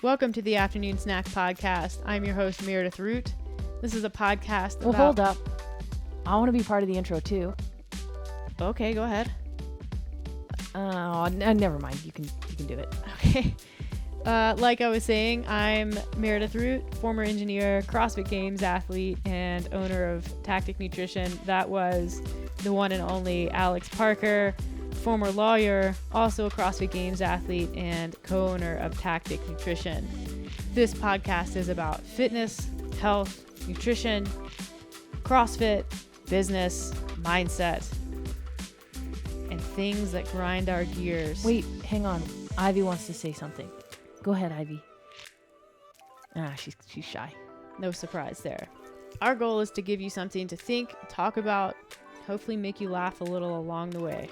Welcome to the Afternoon Snack Podcast. I'm your host, Meredith Root. This is a podcast Well, hold up. I want to be part of the intro, too. Okay, go ahead. Never mind. You can do it. Okay. Like I was saying, I'm Meredith Root, former engineer, CrossFit Games athlete, and owner of Tactic Nutrition. That was the one and only Alex Parker, former lawyer, also a CrossFit Games athlete, and co-owner of Tactic Nutrition. This podcast is about fitness, health, nutrition, CrossFit, business, mindset, and things that grind our gears. Wait, hang on. Ivy wants to say something. Go ahead, Ivy. She's shy. No surprise there. Our goal is to give you something to think, talk about, hopefully make you laugh a little along the way.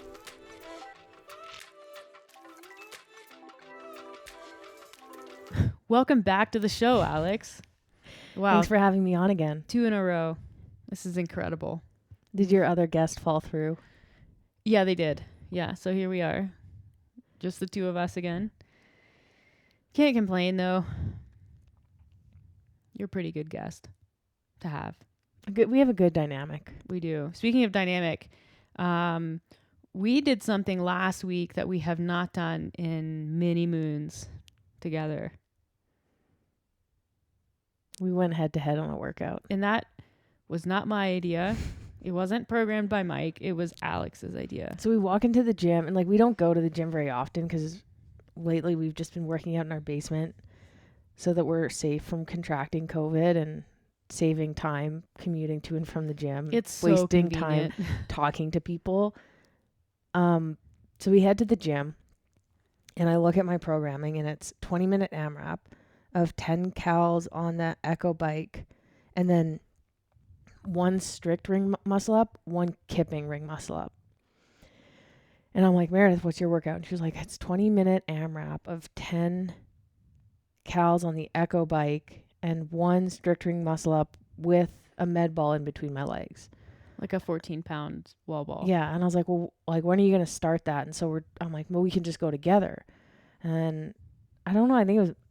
Welcome back to the show, Alex. Wow. Thanks for having me on again. 2 in a row. This is incredible. Did your other guest fall through? Yeah, they did. Yeah, so here we are. Just the two of us again. Can't complain, though. You're a pretty good guest to have. We have a good dynamic. We do. Speaking of dynamic, we did something last week that we have not done in many moons together. We went head to head on a workout. And that was not my idea. It wasn't programmed by Mike. It was Alex's idea. So we walk into the gym, and we don't go to the gym very often because lately we've just been working out in our basement so that we're safe from contracting COVID and saving time commuting to and from the gym. It's so wasting convenient. time talking to people. So we head to the gym, and I look at my programming, and it's 20-minute AMRAP of 10 cals on the Echo bike, and then 1 strict ring muscle up, 1 kipping ring muscle up. And I'm like, Meredith, what's your workout? And she was like, it's 20-minute AMRAP of 10 cals on the Echo bike and 1 strict ring muscle up with a med ball in between my legs. Like a 14-pound wall ball. Yeah. And I was like, well, when are you going to start that? And so I'm like, well, we can just go together. And I don't know.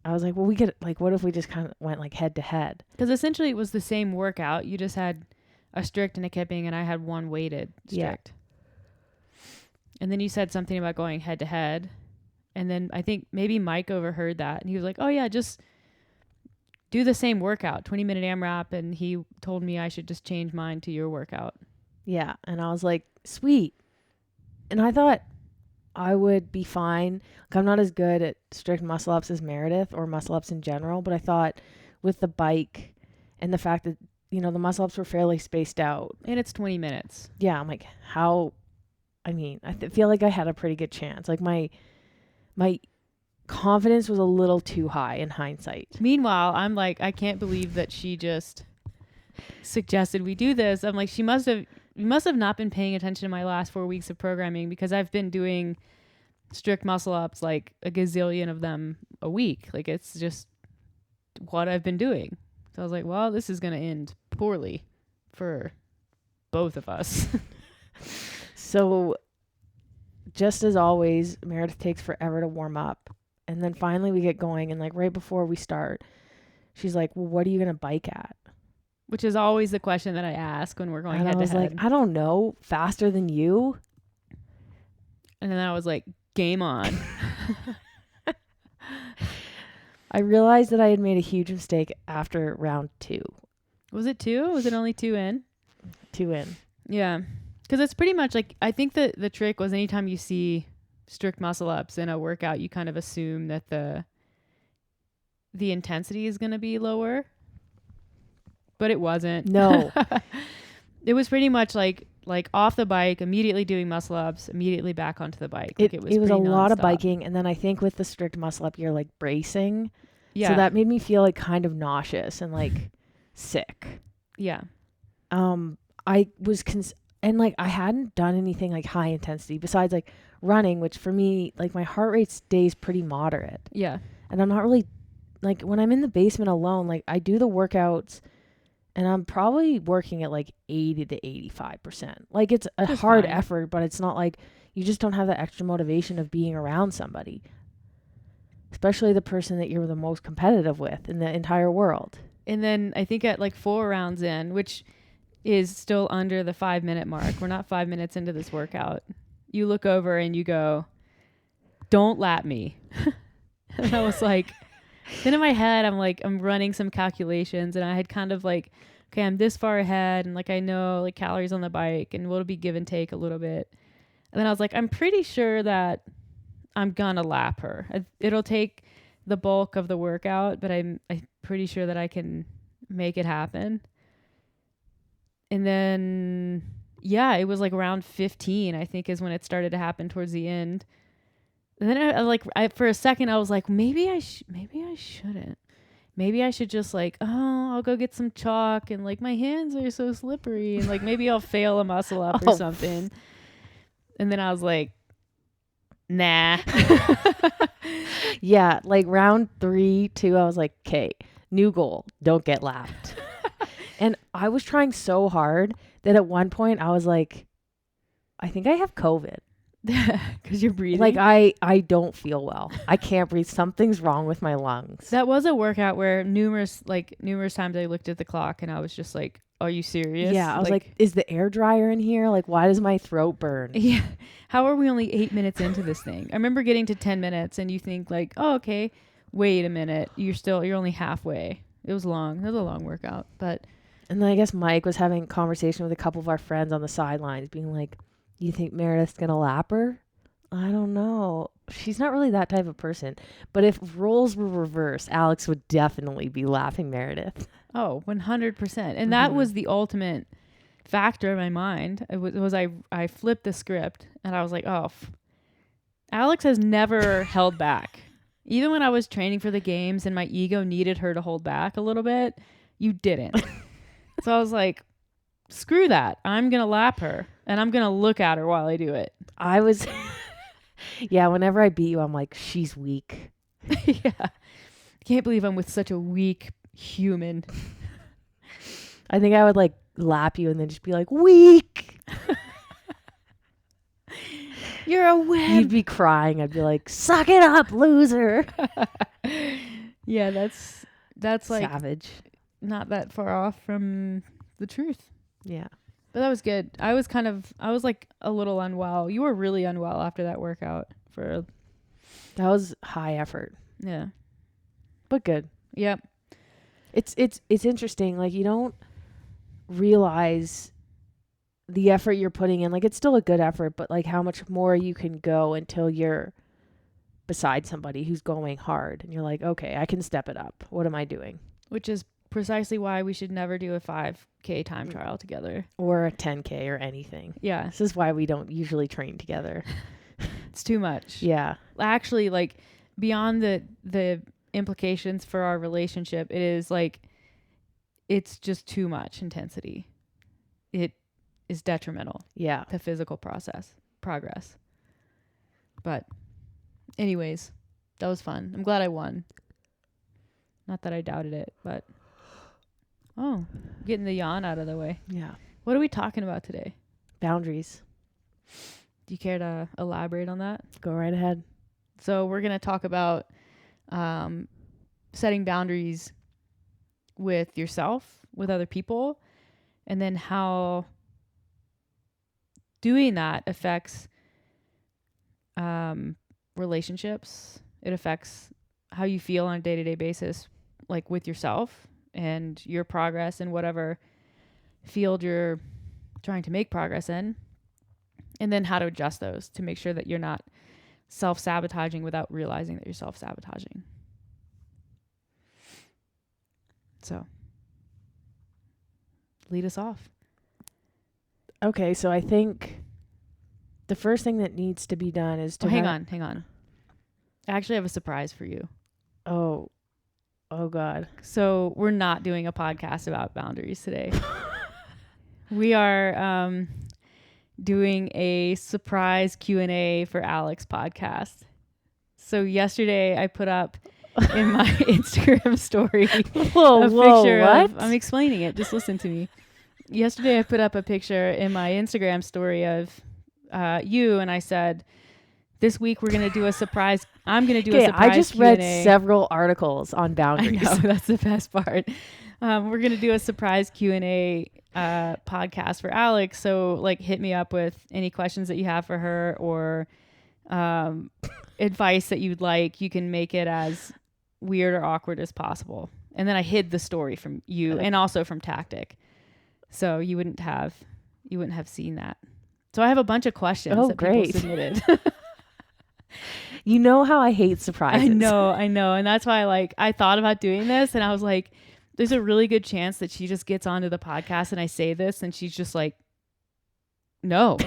I was like, well, we could, what if we just kind of went head to head? Because essentially it was the same workout. You just had a strict and a kipping, and I had 1 weighted strict. Yeah. And then you said something about going head to head. And then I think maybe Mike overheard that, and he was like, oh yeah, just do the same workout, 20-minute AMRAP. And he told me I should just change mine to your workout. Yeah. And I was like, sweet. And I thought I would be fine. I'm not as good at strict muscle ups as Meredith or muscle ups in general, but I thought with the bike and the fact that, the muscle ups were fairly spaced out. And it's 20 minutes. Yeah. I'm like, I feel like I had a pretty good chance. My confidence was a little too high in hindsight. Meanwhile, I'm like, I can't believe that she just suggested we do this. I'm like, you must have not been paying attention to my last 4 weeks of programming, because I've been doing strict muscle ups, like a gazillion of them a week. It's just what I've been doing. So I was like, well, this is going to end poorly for both of us. So just as always, Meredith takes forever to warm up. And then finally we get going, and right before we start, she's like, well, what are you going to bike at? Which is always the question that I ask when we're going head to head. And I was like, I don't know, faster than you? And then I was like, game on. I realized that I had made a huge mistake after round 2. Was it 2? Was it only 2 in? 2 in. Yeah. Because it's pretty much I think that the trick was anytime you see strict muscle ups in a workout, you kind of assume that the intensity is going to be lower. But it wasn't. No. It was pretty much like off the bike, immediately doing muscle ups, immediately back onto the bike. It was a lot of biking. And then I think with the strict muscle up, you're bracing. Yeah. So that made me feel kind of nauseous and sick. Yeah. I was, I hadn't done anything high intensity besides running, which for me, my heart rate stays pretty moderate. Yeah. And I'm not really, when I'm in the basement alone, I do the workouts, and I'm probably working at 80 to 85%. It's a That's hard fine. effort, but it's not you just don't have that extra motivation of being around somebody. especially the person that you're the most competitive with in the entire world. And then I think at like 4 rounds in, which is still under the 5-minute mark, we're not 5 minutes into this workout, you look over and you go, don't lap me. And I was like, then in my head, I'm running some calculations, and I had kind of like, okay, I'm this far ahead, and like I know like calories on the bike, and it'll be give and take a little bit. And then I was like, I'm pretty sure that I'm gonna lap her. It'll take the bulk of the workout, but I'm pretty sure that I can make it happen. And then, yeah, it was like around 15, I think, is when it started to happen towards the end. And then I for a second I was like, maybe I shouldn't. Maybe I should just like, oh, I'll go get some chalk, and like my hands are so slippery, and like maybe I'll fail a muscle up or something. And then I was like, nah. Yeah, like round 3, 2, I was like, okay, new goal, don't get lapped. And I was trying so hard that at one point I was like, I think I have COVID. Because you're breathing. Like I don't feel well. I can't breathe. Something's wrong with my lungs. That was a workout where numerous times I looked at the clock and I was just like, are you serious? Yeah, I was like, is the air dryer in here? Like, why does my throat burn? Yeah. How are we only 8 minutes into this thing? I remember getting to 10 minutes and you think like, oh, okay, wait a minute. You're only halfway. It was long. It was a long workout. But and then I guess Mike was having a conversation with a couple of our friends on the sidelines being like, you think Meredith's going to lap her? I don't know. She's not really that type of person. But if roles were reversed, Alex would definitely be lapping Meredith. Oh, 100%. And that was the ultimate factor in my mind. I flipped the script and I was like, oh, Alex has never held back. Even when I was training for the games and my ego needed her to hold back a little bit, you didn't. So I was like, screw that. I'm going to lap her and I'm going to look at her while I do it. I was, yeah, whenever I beat you, I'm like, she's weak. Yeah. I can't believe I'm with such a weak human. I think I would like lap you and then just be like, weak. You're a wimp. You'd be crying. I'd be like, suck it up, loser. Yeah, that's like savage. Not that far off from the truth. Yeah. But that was good. I was like a little unwell. You were really unwell after that workout. That was high effort. Yeah. But good. Yep. It's interesting. Like, you don't realize the effort you're putting in. Like, it's still a good effort, but like how much more you can go until you're beside somebody who's going hard and you're like, okay, I can step it up. What am I doing? Which is precisely why we should never do a 5K time trial together. Or a 10K or anything. Yeah. This is why we don't usually train together. It's too much. Yeah. Actually, like, beyond the implications for our relationship, it is like, it's just too much intensity. It is detrimental. Yeah. To physical progress. But anyways, that was fun. I'm glad I won. Not that I doubted it, but getting the yawn out of the way. Yeah. What are we talking about today? Boundaries. Do you care to elaborate on that? Go right ahead. So we're going to talk about setting boundaries with yourself, with other people, and then how doing that affects relationships. It affects how you feel on a day-to-day basis, like with yourself and your progress in whatever field you're trying to make progress in, and then how to adjust those to make sure that you're not self-sabotaging without realizing that you're self-sabotaging. So, lead us off. Okay, so I think the first thing that needs to be done is to hang on. I actually have a surprise for you. Oh God. So we're not doing a podcast about boundaries today. We are doing a surprise Q&A for Alex podcast. So yesterday I put up in my Instagram story a picture of, I'm explaining it. Just listen to me. Yesterday I put up a picture in my Instagram story of you, and I said, This week we're gonna do a surprise. I'm gonna do a Okay, surprise. I just Q&A. read several articles on I boundaries. know, that's the best part. We're gonna do a surprise Q&A podcast for Alex. So like, hit me up with any questions that you have for her or advice that you'd like. You can make it as weird or awkward as possible. And then I hid the story from you and also from Tactic, so you wouldn't have seen that. So I have a bunch of questions that great. people submitted. You know how I hate surprises. I know. And that's why I thought about doing this and I was like, there's a really good chance that she just gets onto the podcast and I say this and she's just like, no,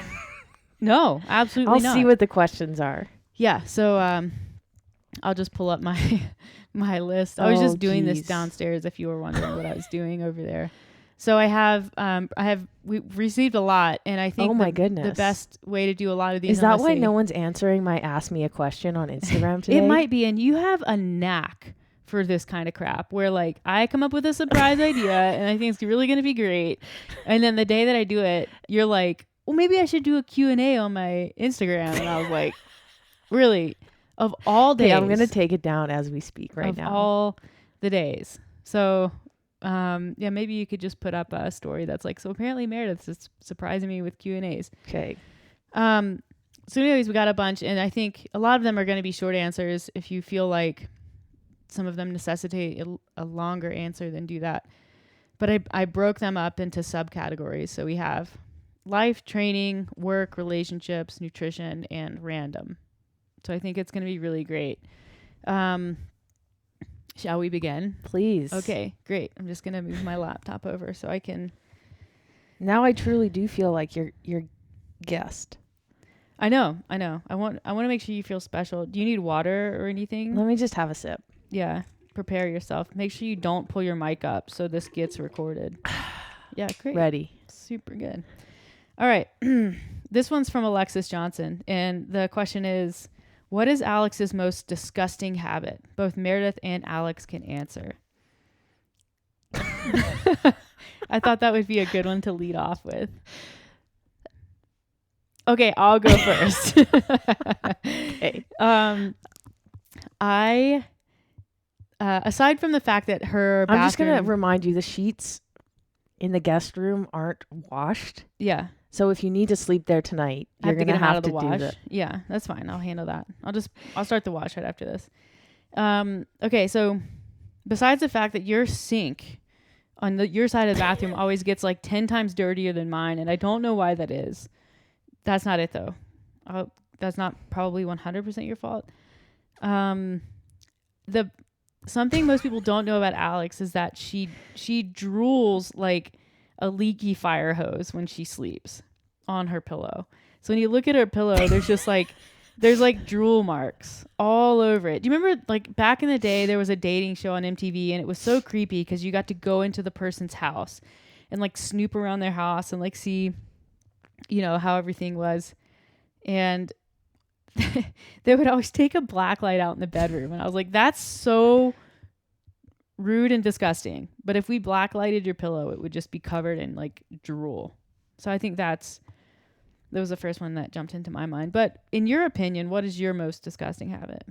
no, absolutely not. I'll see what the questions are. Yeah. So, I'll just pull up my list. I was just doing this downstairs if you were wondering what I was doing over there. So we've received a lot, and I think the best way to do a lot of these is that why no one's answering my Ask Me a Question on Instagram today? It might be, and you have a knack for this kind of crap where like I come up with a surprise idea and I think it's really going to be great, and then the day that I do it, you're like, well, maybe I should do a Q&A on my Instagram, and I was like, really, of all days, I'm going to take it down as we speak right now. All the days. So yeah, maybe you could just put up a story that's like, so apparently Meredith's is surprising me with Q&As. Okay. So anyways, we got a bunch, and I think a lot of them are going to be short answers. If you feel like some of them necessitate a longer answer, then do that. But I broke them up into subcategories. So we have life, training, work, relationships, nutrition, and random. So I think it's going to be really great. Shall we begin? Please. Okay, great. I'm just going to move my laptop over so I can. Now I truly do feel like you're guest. I know. I want to make sure you feel special. Do you need water or anything? Let me just have a sip. Yeah. Prepare yourself. Make sure you don't pull your mic up so this gets recorded. Yeah, great. Ready. Super good. All right. This one's from Alexis Johnson, and the question is, what is Alex's most disgusting habit? Both Meredith and Alex can answer. I thought that would be a good one to lead off with. Okay, I'll go first. Okay. I aside from the fact that her bathroom, I'm just going to remind you, the sheets in the guest room aren't washed. Yeah. So if you need to sleep there tonight, you're going to have to do that. Yeah, that's fine. I'll handle that. I'll start the wash right after this. Okay, so besides the fact that your sink on your side of the bathroom always gets like 10 times dirtier than mine, and I don't know why that is. That's not it though. That's not probably 100% your fault. Something most people don't know about Alex is that she drools like a leaky fire hose when she sleeps on her pillow. So when you look at her pillow, there's like drool marks all over it. Do you remember like back in the day, there was a dating show on MTV and it was so creepy because you got to go into the person's house and like snoop around their house and like see, how everything was. And they would always take a black light out in the bedroom. And I was like, that's so rude and disgusting. But if we black lighted your pillow, it would just be covered in like drool. So I think that was the first one that jumped into my mind. But in your opinion, what is your most disgusting habit?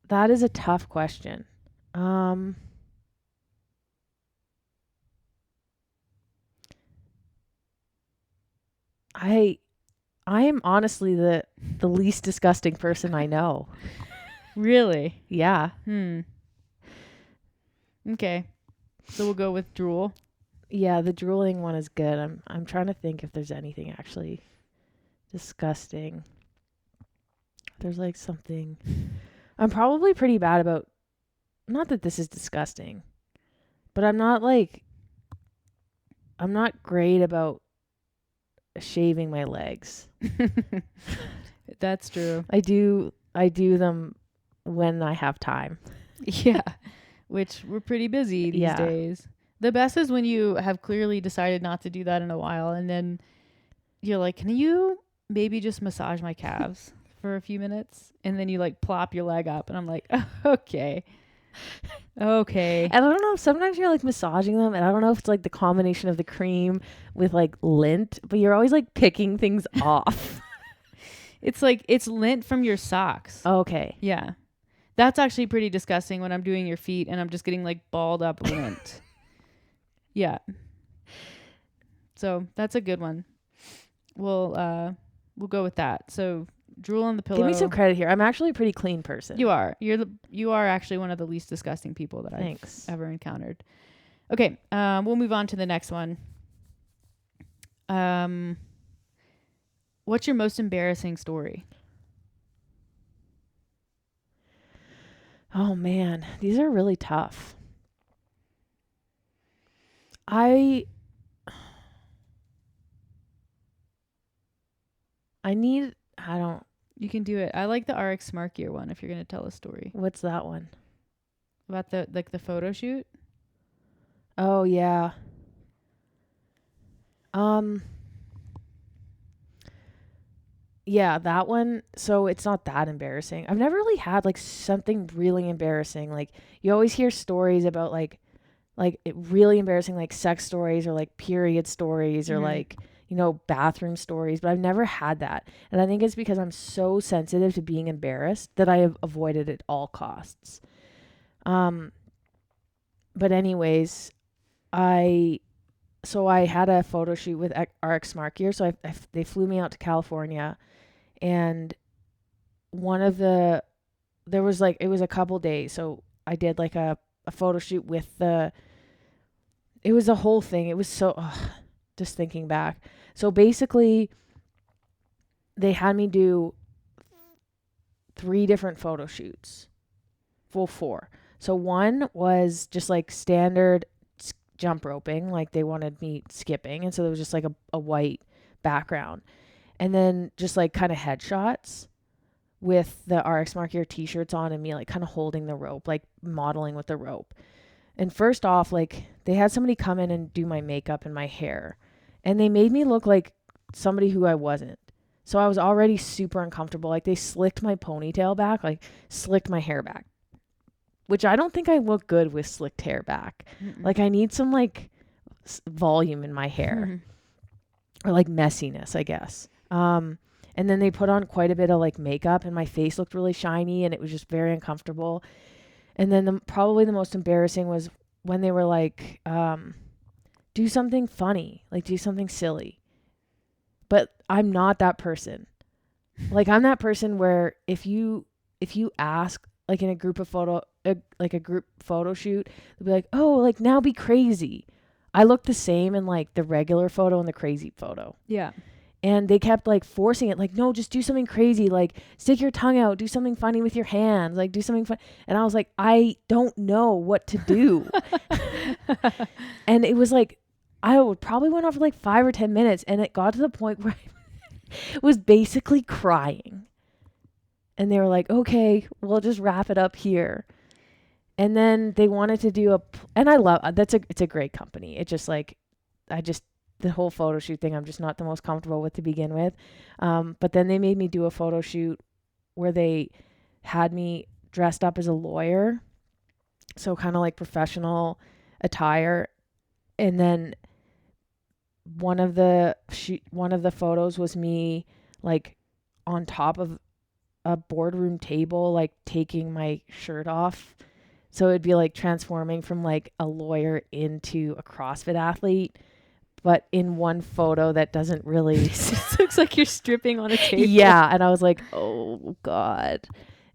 That is a tough question. I am honestly the least disgusting person I know. Really? Yeah. Okay. So we'll go with drool. Yeah, the drooling one is good. I'm trying to think if there's anything actually disgusting. There's like something. I'm probably pretty bad about, not that this is disgusting, but I'm not great about shaving my legs. That's true. I do them when I have time. Yeah. Which we're pretty busy these days. The best is when you have clearly decided not to do that in a while and then you're like, can you maybe just massage my calves for a few minutes? And then you like plop your leg up and I'm like, okay. Okay. And I don't know, sometimes you're like massaging them, and I don't know if it's like the combination of the cream with like lint, but you're always like picking things off. It's like it's lint from your socks. Okay. Yeah. That's actually pretty disgusting when I'm doing your feet and I'm just getting like balled up lint. Yeah. So that's a good one. We'll go with that. So drool on the pillow. Give me some credit here. I'm actually a pretty clean person. You are. You are actually one of the least disgusting people that Thanks. I've ever encountered. Okay. We'll move on to the next one. What's your most embarrassing story? Oh man, these are really tough. I don't. You can do it. I like the RX Smart Gear one if you're going to tell a story. What's that one? About the photo shoot? Oh yeah. Yeah, that one. So it's not that embarrassing. I've never really had like something really embarrassing. Like you always hear stories about like really embarrassing like sex stories or like period stories or like, you know, bathroom stories, but I've never had that. And I think it's because I'm so sensitive to being embarrassed that I have avoided it at all costs. But anyways, I had a photo shoot with RX Smart Gear. So they flew me out to California, and it was a couple days. So I did like a photo shoot with it was a whole thing. It was so, just thinking back. So basically they had me do 3 different photo shoots. Well, 4. So one was just like standard jump roping, like they wanted me skipping, and so there was just like a white background, and then just like kind of headshots with the RX Smart Gear t-shirts on and me like kind of holding the rope, like modeling with the rope. And first off, like they had somebody come in and do my makeup and my hair, and they made me look like somebody who I wasn't. So I was already super uncomfortable. Like they slicked my ponytail back, like slicked my hair back, which I don't think I look good with slicked hair back. Mm-mm. Like I need some like volume in my hair or like messiness, I guess. And then they put on quite a bit of like makeup, and my face looked really shiny, and it was just very uncomfortable. And then probably the most embarrassing was when they were like, do something funny, like do something silly. But I'm not that person. Like I'm that person where if you ask like in a group photo shoot, they'll be like, oh, like now be crazy. I look the same in like the regular photo and the crazy photo. Yeah. And they kept like forcing it, like, no, just do something crazy, like stick your tongue out, do something funny with your hands, like do something fun. And I was like, I don't know what to do. And it was like, I probably went on for like 5 or 10 minutes, and it got to the point where I was basically crying. And they were like, okay, we'll just wrap it up here. And then they wanted to do and I love, it's a great company. It just like, the whole photo shoot thing, I'm just not the most comfortable with to begin with. But then they made me do a photo shoot where they had me dressed up as a lawyer. So kind of like professional attire. And then one of the photos was me like on top of a boardroom table, like taking my shirt off. So it'd be like transforming from like a lawyer into a CrossFit athlete, but in one photo that doesn't really It looks like you're stripping on a table. Yeah. And I was like, oh God.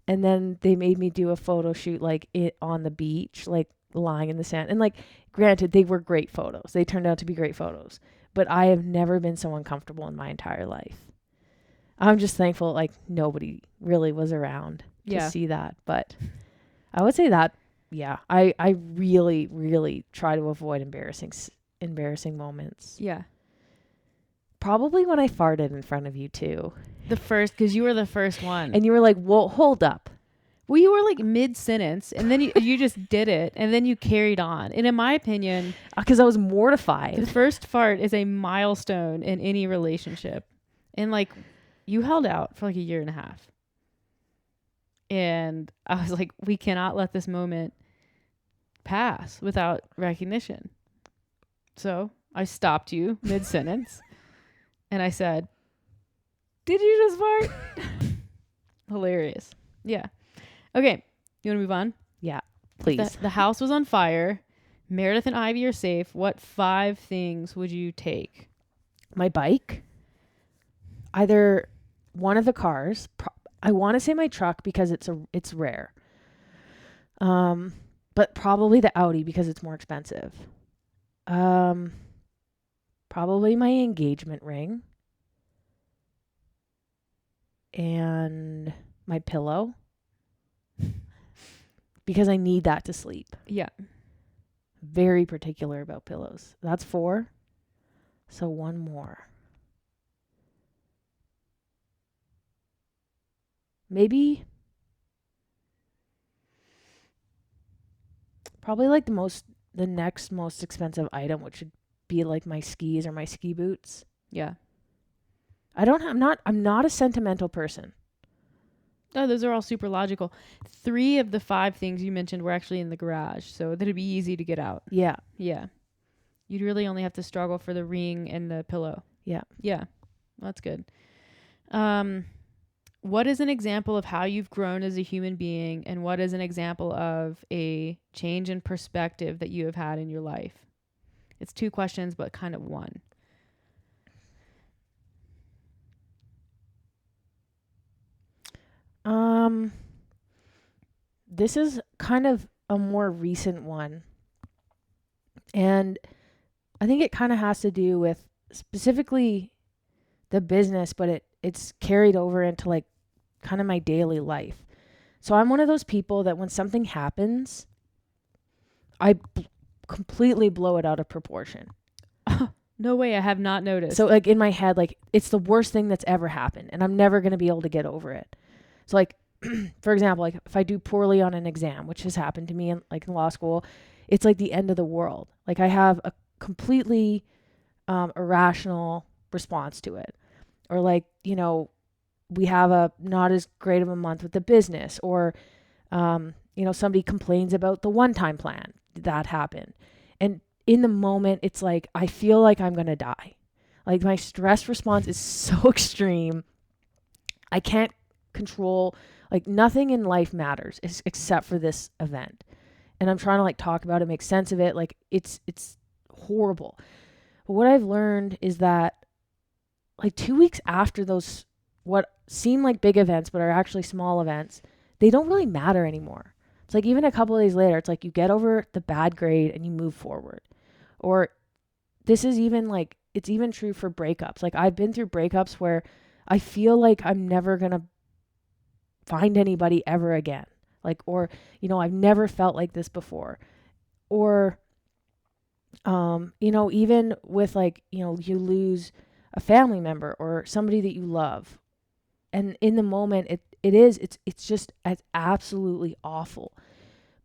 And then they made me do a photo shoot like it on the beach, like lying in the sand. And like, granted, they were great photos. They turned out to be great photos, but I have never been so uncomfortable in my entire life. I'm just thankful like nobody really was around to see that. But I would say that, yeah, I really, really try to avoid embarrassing moments. Yeah. Probably when I farted in front of you too. Because you were the first one. And you were like, well, hold up. Well, you were like mid-sentence, and then you just did it, and then you carried on. And in my opinion, because I was mortified. The first fart is a milestone in any relationship. And like, you held out for like 1.5 years. And I was like, we cannot let this moment pass without recognition. So I stopped you mid-sentence and I said, "Did you just fart?" Hilarious. Yeah. Okay. You want to move on? Yeah, please. The house was on fire. Meredith and Ivy are safe. What 5 things would you take? My bike, either one of the cars. I want to say my truck because it's rare. But probably the Audi because it's more expensive. Probably my engagement ring and my pillow because I need that to sleep. Yeah. Very particular about pillows. That's 4. So one more. Maybe probably like the next most expensive item, which would be like my skis or my ski boots. Yeah. I'm not a sentimental person. Oh, those are all super logical. 3 of the 5 things you mentioned were actually in the garage, so that'd be easy to get out. Yeah. Yeah. You'd really only have to struggle for the ring and the pillow. Yeah. Yeah. That's good. What is an example of how you've grown as a human being, and what is an example of a change in perspective that you have had in your life? It's 2 questions, but kind of one. This is kind of a more recent one. And I think it kind of has to do with specifically the business, but it's carried over into like kind of my daily life. So I'm one of those people that when something happens, I completely blow it out of proportion. No way, I have not noticed. So like in my head, like it's the worst thing that's ever happened and I'm never going to be able to get over it. So like, for example, like if I do poorly on an exam, which has happened to me in law school, it's like the end of the world. Like I have a completely irrational response to it. Or like, we have a not as great of a month with the business, or, somebody complains about the one-time plan that happened. And in the moment, it's like, I feel like I'm going to die. Like my stress response is so extreme. I can't control, like nothing in life matters except for this event. And I'm trying to like talk about it, make sense of it. Like it's horrible. But what I've learned is that like 2 weeks after those, what seem like big events, but are actually small events, they don't really matter anymore. It's like even a couple of days later, it's like you get over the bad grade and you move forward. Or this is even like, it's even true for breakups. Like I've been through breakups where I feel like I'm never going to find anybody ever again. Like, or, I've never felt like this before. Or, even with like, you lose a family member or somebody that you love. And in the moment, it's just as absolutely awful.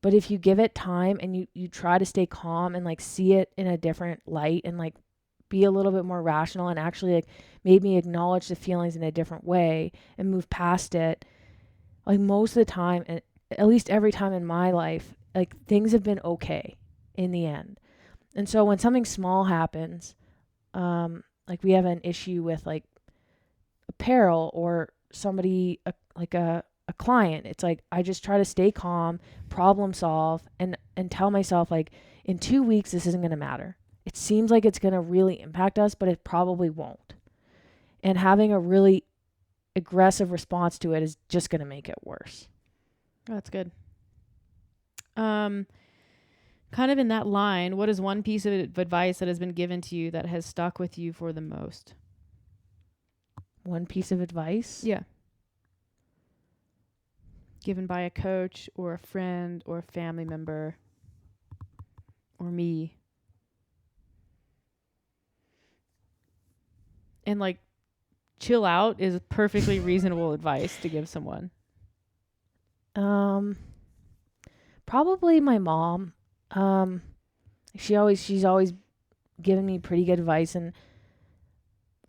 But if you give it time and you try to stay calm and like see it in a different light and like be a little bit more rational and actually like maybe acknowledge the feelings in a different way and move past it, like most of the time, and at least every time in my life, like things have been okay in the end. And so when something small happens, like we have an issue with like apparel or somebody, a client, it's like I just try to stay calm, problem solve, and tell myself like in 2 weeks this isn't going to matter. It seems like it's going to really impact us, but it probably won't. And having a really aggressive response to it is just going to make it worse. That's good. Kind of in that line, what is one piece of advice that has been given to you that has stuck with you for the most? One piece of advice? Yeah. Given by a coach or a friend or a family member or me. And like, chill out is perfectly reasonable advice to give someone. Probably my mom. She's always given me pretty good advice, and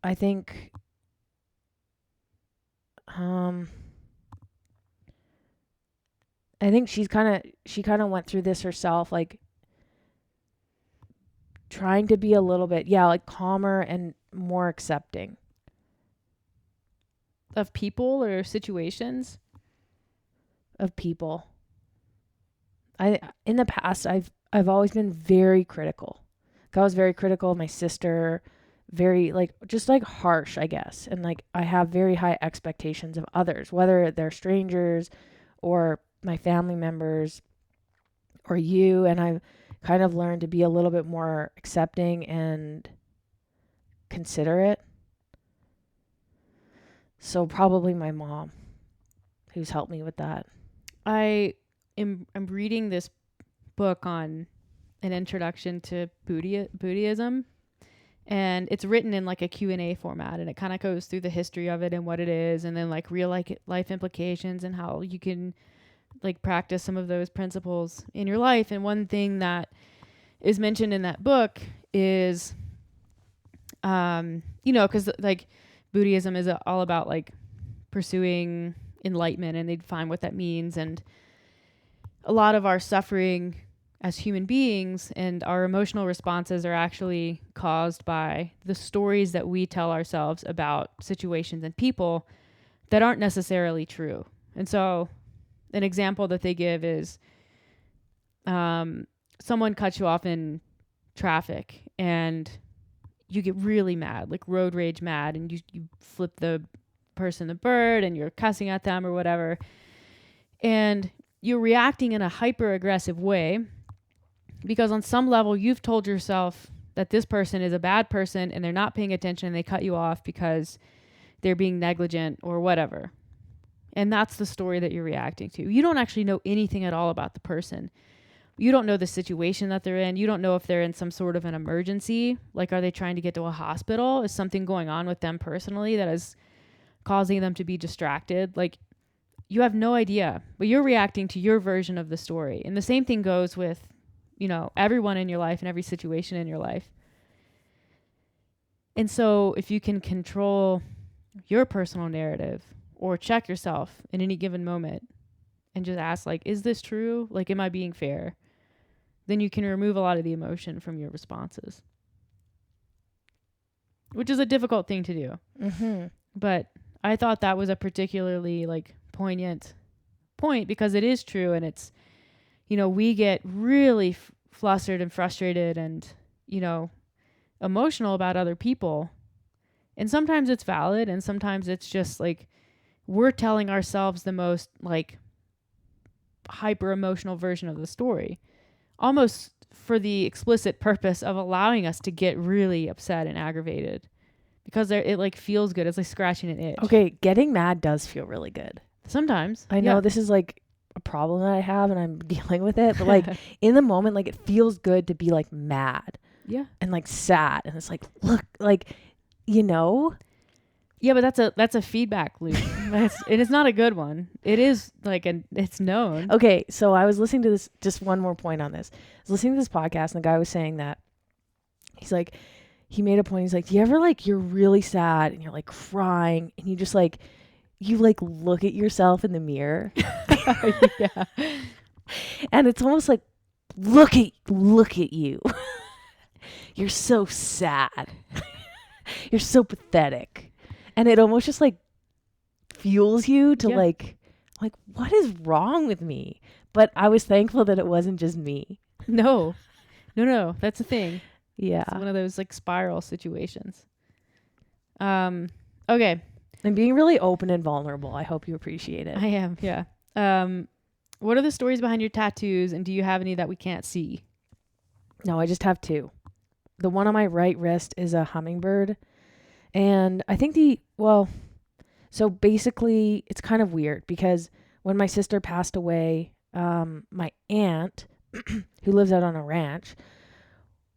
I think I think she kind of went through this herself, like trying to be a little bit, like calmer and more accepting Of people or situations? of people. In the past, I've always been very critical. I was very critical of my sister, very like just like harsh, I guess. And like I have very high expectations of others, whether they're strangers or my family members or you, and I've kind of learned to be a little bit more accepting and considerate. So probably my mom who's helped me with that. I'm reading this book on an introduction to Buddhism, and it's written in like a Q&A format, and it kind of goes through the history of it and what it is, and then like real life implications and how you can like practice some of those principles in your life. And one thing that is mentioned in that book is because like Buddhism is all about like pursuing enlightenment, and they define what that means. And a lot of our suffering as human beings and our emotional responses are actually caused by the stories that we tell ourselves about situations and people that aren't necessarily true. And so an example that they give is someone cuts you off in traffic and you get really mad, like road rage mad, and you flip the person the bird and you're cussing at them or whatever. And you're reacting in a hyper aggressive way because on some level you've told yourself that this person is a bad person and they're not paying attention and they cut you off because they're being negligent or whatever. And that's the story that you're reacting to. You don't actually know anything at all about the person. You don't know the situation that they're in. You don't know if they're in some sort of an emergency. Like, are they trying to get to a hospital? Is something going on with them personally that is causing them to be distracted? Like, you have no idea, but you're reacting to your version of the story. And the same thing goes with, everyone in your life and every situation in your life. And so if you can control your personal narrative or check yourself in any given moment and just ask, like, is this true? Like, am I being fair? Then you can remove a lot of the emotion from your responses, which is a difficult thing to do. Mm-hmm. But I thought that was a particularly like poignant point because it is true. And it's, we get really flustered and frustrated and, emotional about other people. And sometimes it's valid. And sometimes it's just like, we're telling ourselves the most like hyper emotional version of the story, almost for the explicit purpose of allowing us to get really upset and aggravated because it like feels good. It's like scratching an itch. Okay, getting mad does feel really good. Sometimes. I know this is like a problem that I have and I'm dealing with it, but like in the moment, like it feels good to be like mad. Yeah. And like sad. And it's like, look, like, Yeah, but that's a feedback loop. It is not a good one. It is like it's known. Okay, so I was listening to this, just one more point on this. I was listening to this podcast and the guy was saying that he's like, he made a point. He's like, do you ever like, you're really sad and you're like crying and you just like, you like look at yourself in the mirror. Yeah. And it's almost like, look at you. You're so sad. You're so pathetic. And it almost just like fuels you to like, what is wrong with me? But I was thankful that it wasn't just me. No, that's the thing. Yeah. It's one of those like spiral situations. Okay. I'm being really open and vulnerable. I hope you appreciate it. I am. Yeah. What are the stories behind your tattoos, and do you have any that we can't see? No, I just have two. The one on my right wrist is a hummingbird. And I think so basically it's kind of weird because when my sister passed away, my aunt, who lives out on a ranch,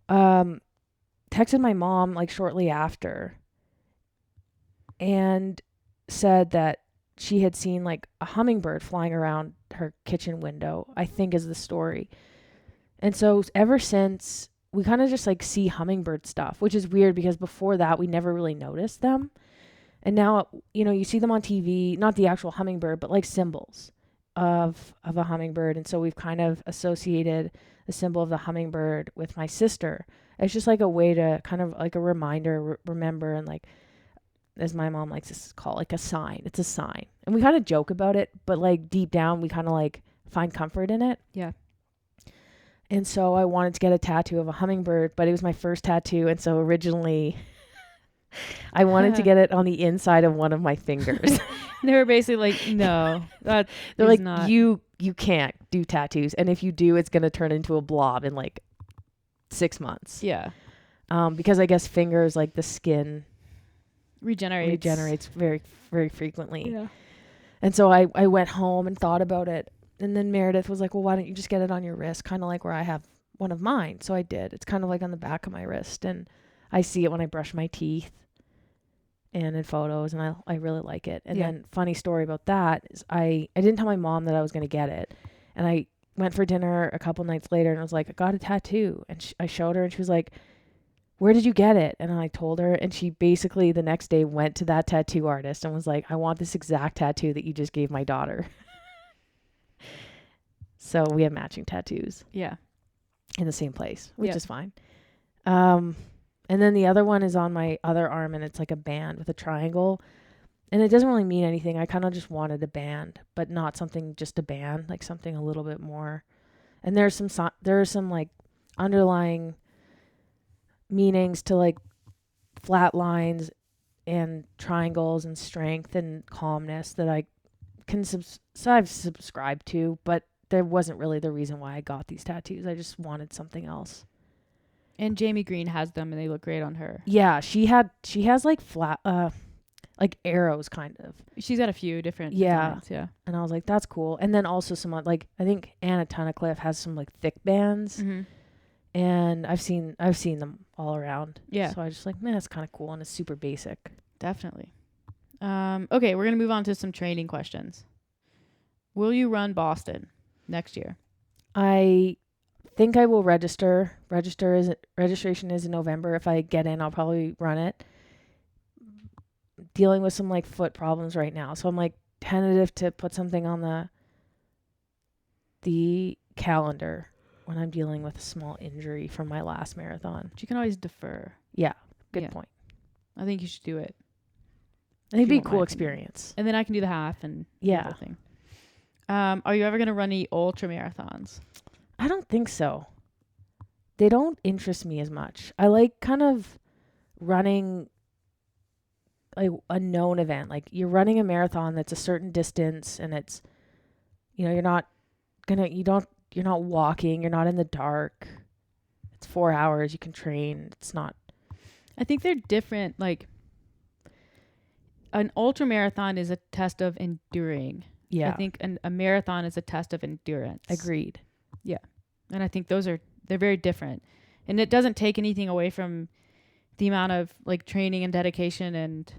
texted my mom like shortly after and said that she had seen like a hummingbird flying around her kitchen window, I think is the story. And so ever since, we kind of just like see hummingbird stuff, which is weird because before that we never really noticed them. And now, you see them on TV, not the actual hummingbird, but like symbols. of a hummingbird, and so we've kind of associated the symbol of the hummingbird with my sister. It's just like a way to kind of like a reminder, remember, and like, as my mom likes to call it, like a sign. It's a sign, and we kind of joke about it, but like deep down we kind of like find comfort in it. Yeah. And so I wanted to get a tattoo of a hummingbird, but it was my first tattoo, and so originally I wanted to get it on the inside of one of my fingers. They were basically like, no, that They're is like, not. you can't do tattoos, and if you do, it's gonna turn into a blob in like 6 months. Yeah. Because I guess fingers, like the skin Regenerates very, very frequently. Yeah. And so I went home and thought about it, and then Meredith was like, well, why don't you just get it on your wrist, kind of like where I have one of mine. So I did. It's kind of like on the back of my wrist, and I see it when I brush my teeth and in photos, and I really like it. And then funny story about that is I didn't tell my mom that I was going to get it, and I went for dinner a couple nights later, and I was like, I got a tattoo, and I showed her, and she was like, where did you get it? And I told her, and she basically the next day went to that tattoo artist and was like, I want this exact tattoo that you just gave my daughter. So we have matching tattoos. Yeah. In the same place, which is fine. And then the other one is on my other arm, and it's like a band with a triangle. And it doesn't really mean anything. I kind of just wanted a band, but not something just a band, like something a little bit more. And there are some like underlying meanings to like flat lines and triangles and strength and calmness that I can I've subscribed to, but there wasn't really the reason why I got these tattoos. I just wanted something else. And Jamie Green has them, and they look great on her. Yeah, she has like flat like arrows kind of. She's got a few different designs, yeah. And I was like, that's cool. And then also some like I think Anna Tunnicliffe has some like thick bands. Mm-hmm. And I've seen them all around. Yeah. So I just like, man, that's kind of cool, and it's super basic. Definitely. Okay, we're going to move on to some training questions. Will you run Boston next year? I think I will register. Registration is in November. If I get in, I'll probably run it. Dealing with some like foot problems right now, so I'm like tentative to put something on the calendar when I'm dealing with a small injury from my last marathon. But you can always defer. Yeah, good point. I think you should do it. I think it'd be a cool experience. And then I can do the half and the whole thing. Are you ever going to run any ultra marathons? I don't think so. They don't interest me as much. I like kind of running like a known event. Like you're running a marathon that's a certain distance, and it's, you're not walking, you're not in the dark. It's 4 hours, you can train. It's not. I think they're different. Like an ultra marathon is a test of enduring. Yeah. I think a marathon is a test of endurance. Agreed. Yeah. And I think they're very different. And it doesn't take anything away from the amount of like training and dedication and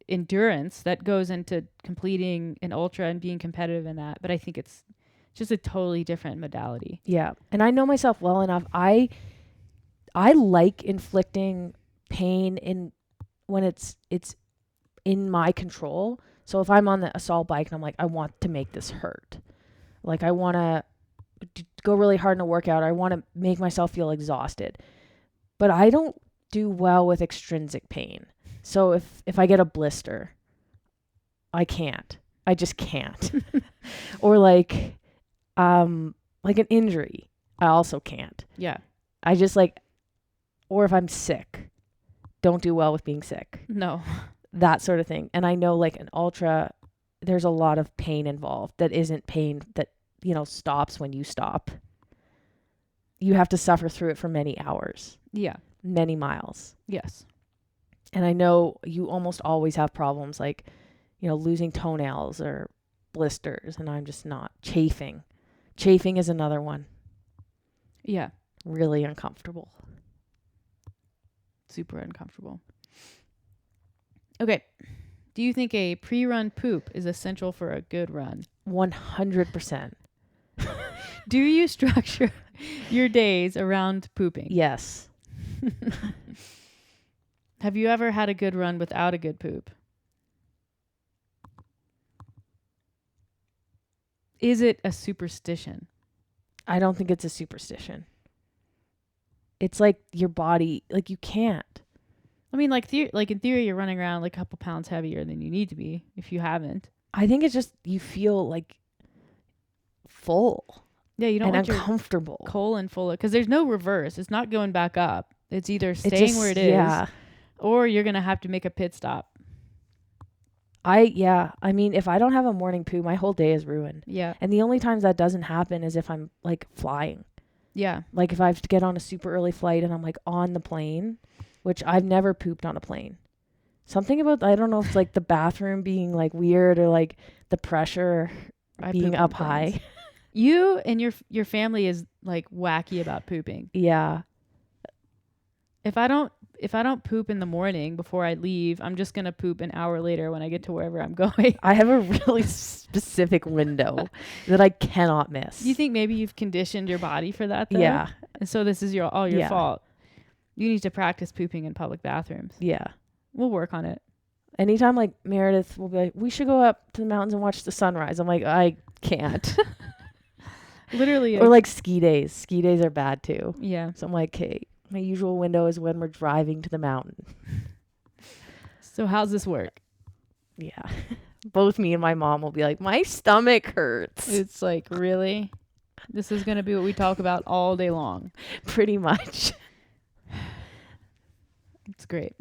endurance that goes into completing an ultra and being competitive in that. But I think it's just a totally different modality. Yeah. And I know myself well enough. I like inflicting pain when it's in my control. So if I'm on the assault bike and I'm like, I want to make this hurt. Like I want to go really hard in a workout. I want to make myself feel exhausted. But I don't do well with extrinsic pain. So if I get a blister, I can't. I just can't. Or like an injury, I also can't. Yeah. I just or if I'm sick, don't do well with being sick. No. That sort of thing. And I know like an ultra, there's a lot of pain involved that isn't pain that, stops when you stop. You have to suffer through it for many hours. Yeah. Many miles. Yes. And I know you almost always have problems like, losing toenails or blisters, and I'm just not. Chafing. Chafing is another one. Yeah. Really uncomfortable. Super uncomfortable. Okay. Do you think a pre-run poop is essential for a good run? 100%. Do you structure your days around pooping? Yes. Have you ever had a good run without a good poop? is it a superstition? I don't think it's a superstition. It's like your body, like you can't. I mean, like in theory, you're running around like a couple pounds heavier than you need to be if you haven't. I think it's just you feel like full Yeah, you don't and want your uncomfortable. colon full of, because there's no reverse. It's not going back up. It's either staying It's just, where it is, yeah. or you're gonna have to make a pit stop. I mean, if I don't have a morning poo, my whole day is ruined. Yeah, And the only times that doesn't happen is if I'm like flying. yeah. Like if I have to get on a super early flight and I'm like on the plane, which I've never pooped on a plane. Something about, I don't know if it's like the bathroom being like weird or like the pressure I being poop on up planes. high. You and your family is like wacky about pooping. Yeah. If I don't poop in the morning before I leave, I'm just gonna poop an hour later when I get to wherever I'm going. I have a really specific window that I cannot miss. Do you think maybe you've conditioned your body for that though? Yeah. And so this is all your Yeah. fault. You need to practice pooping in public bathrooms. Yeah. We'll work on it. Anytime like Meredith will be like, we should go up to the mountains and watch the sunrise. I'm like, I can't. Literally. Or like ski days. Ski days are bad too. Yeah. So I'm like, okay, my usual window is when we're driving to the mountain. So how's this work? Yeah. Both me and my mom will be like, my stomach hurts. It's like, really? This is going to be what we talk about all day long. Pretty much. It's great.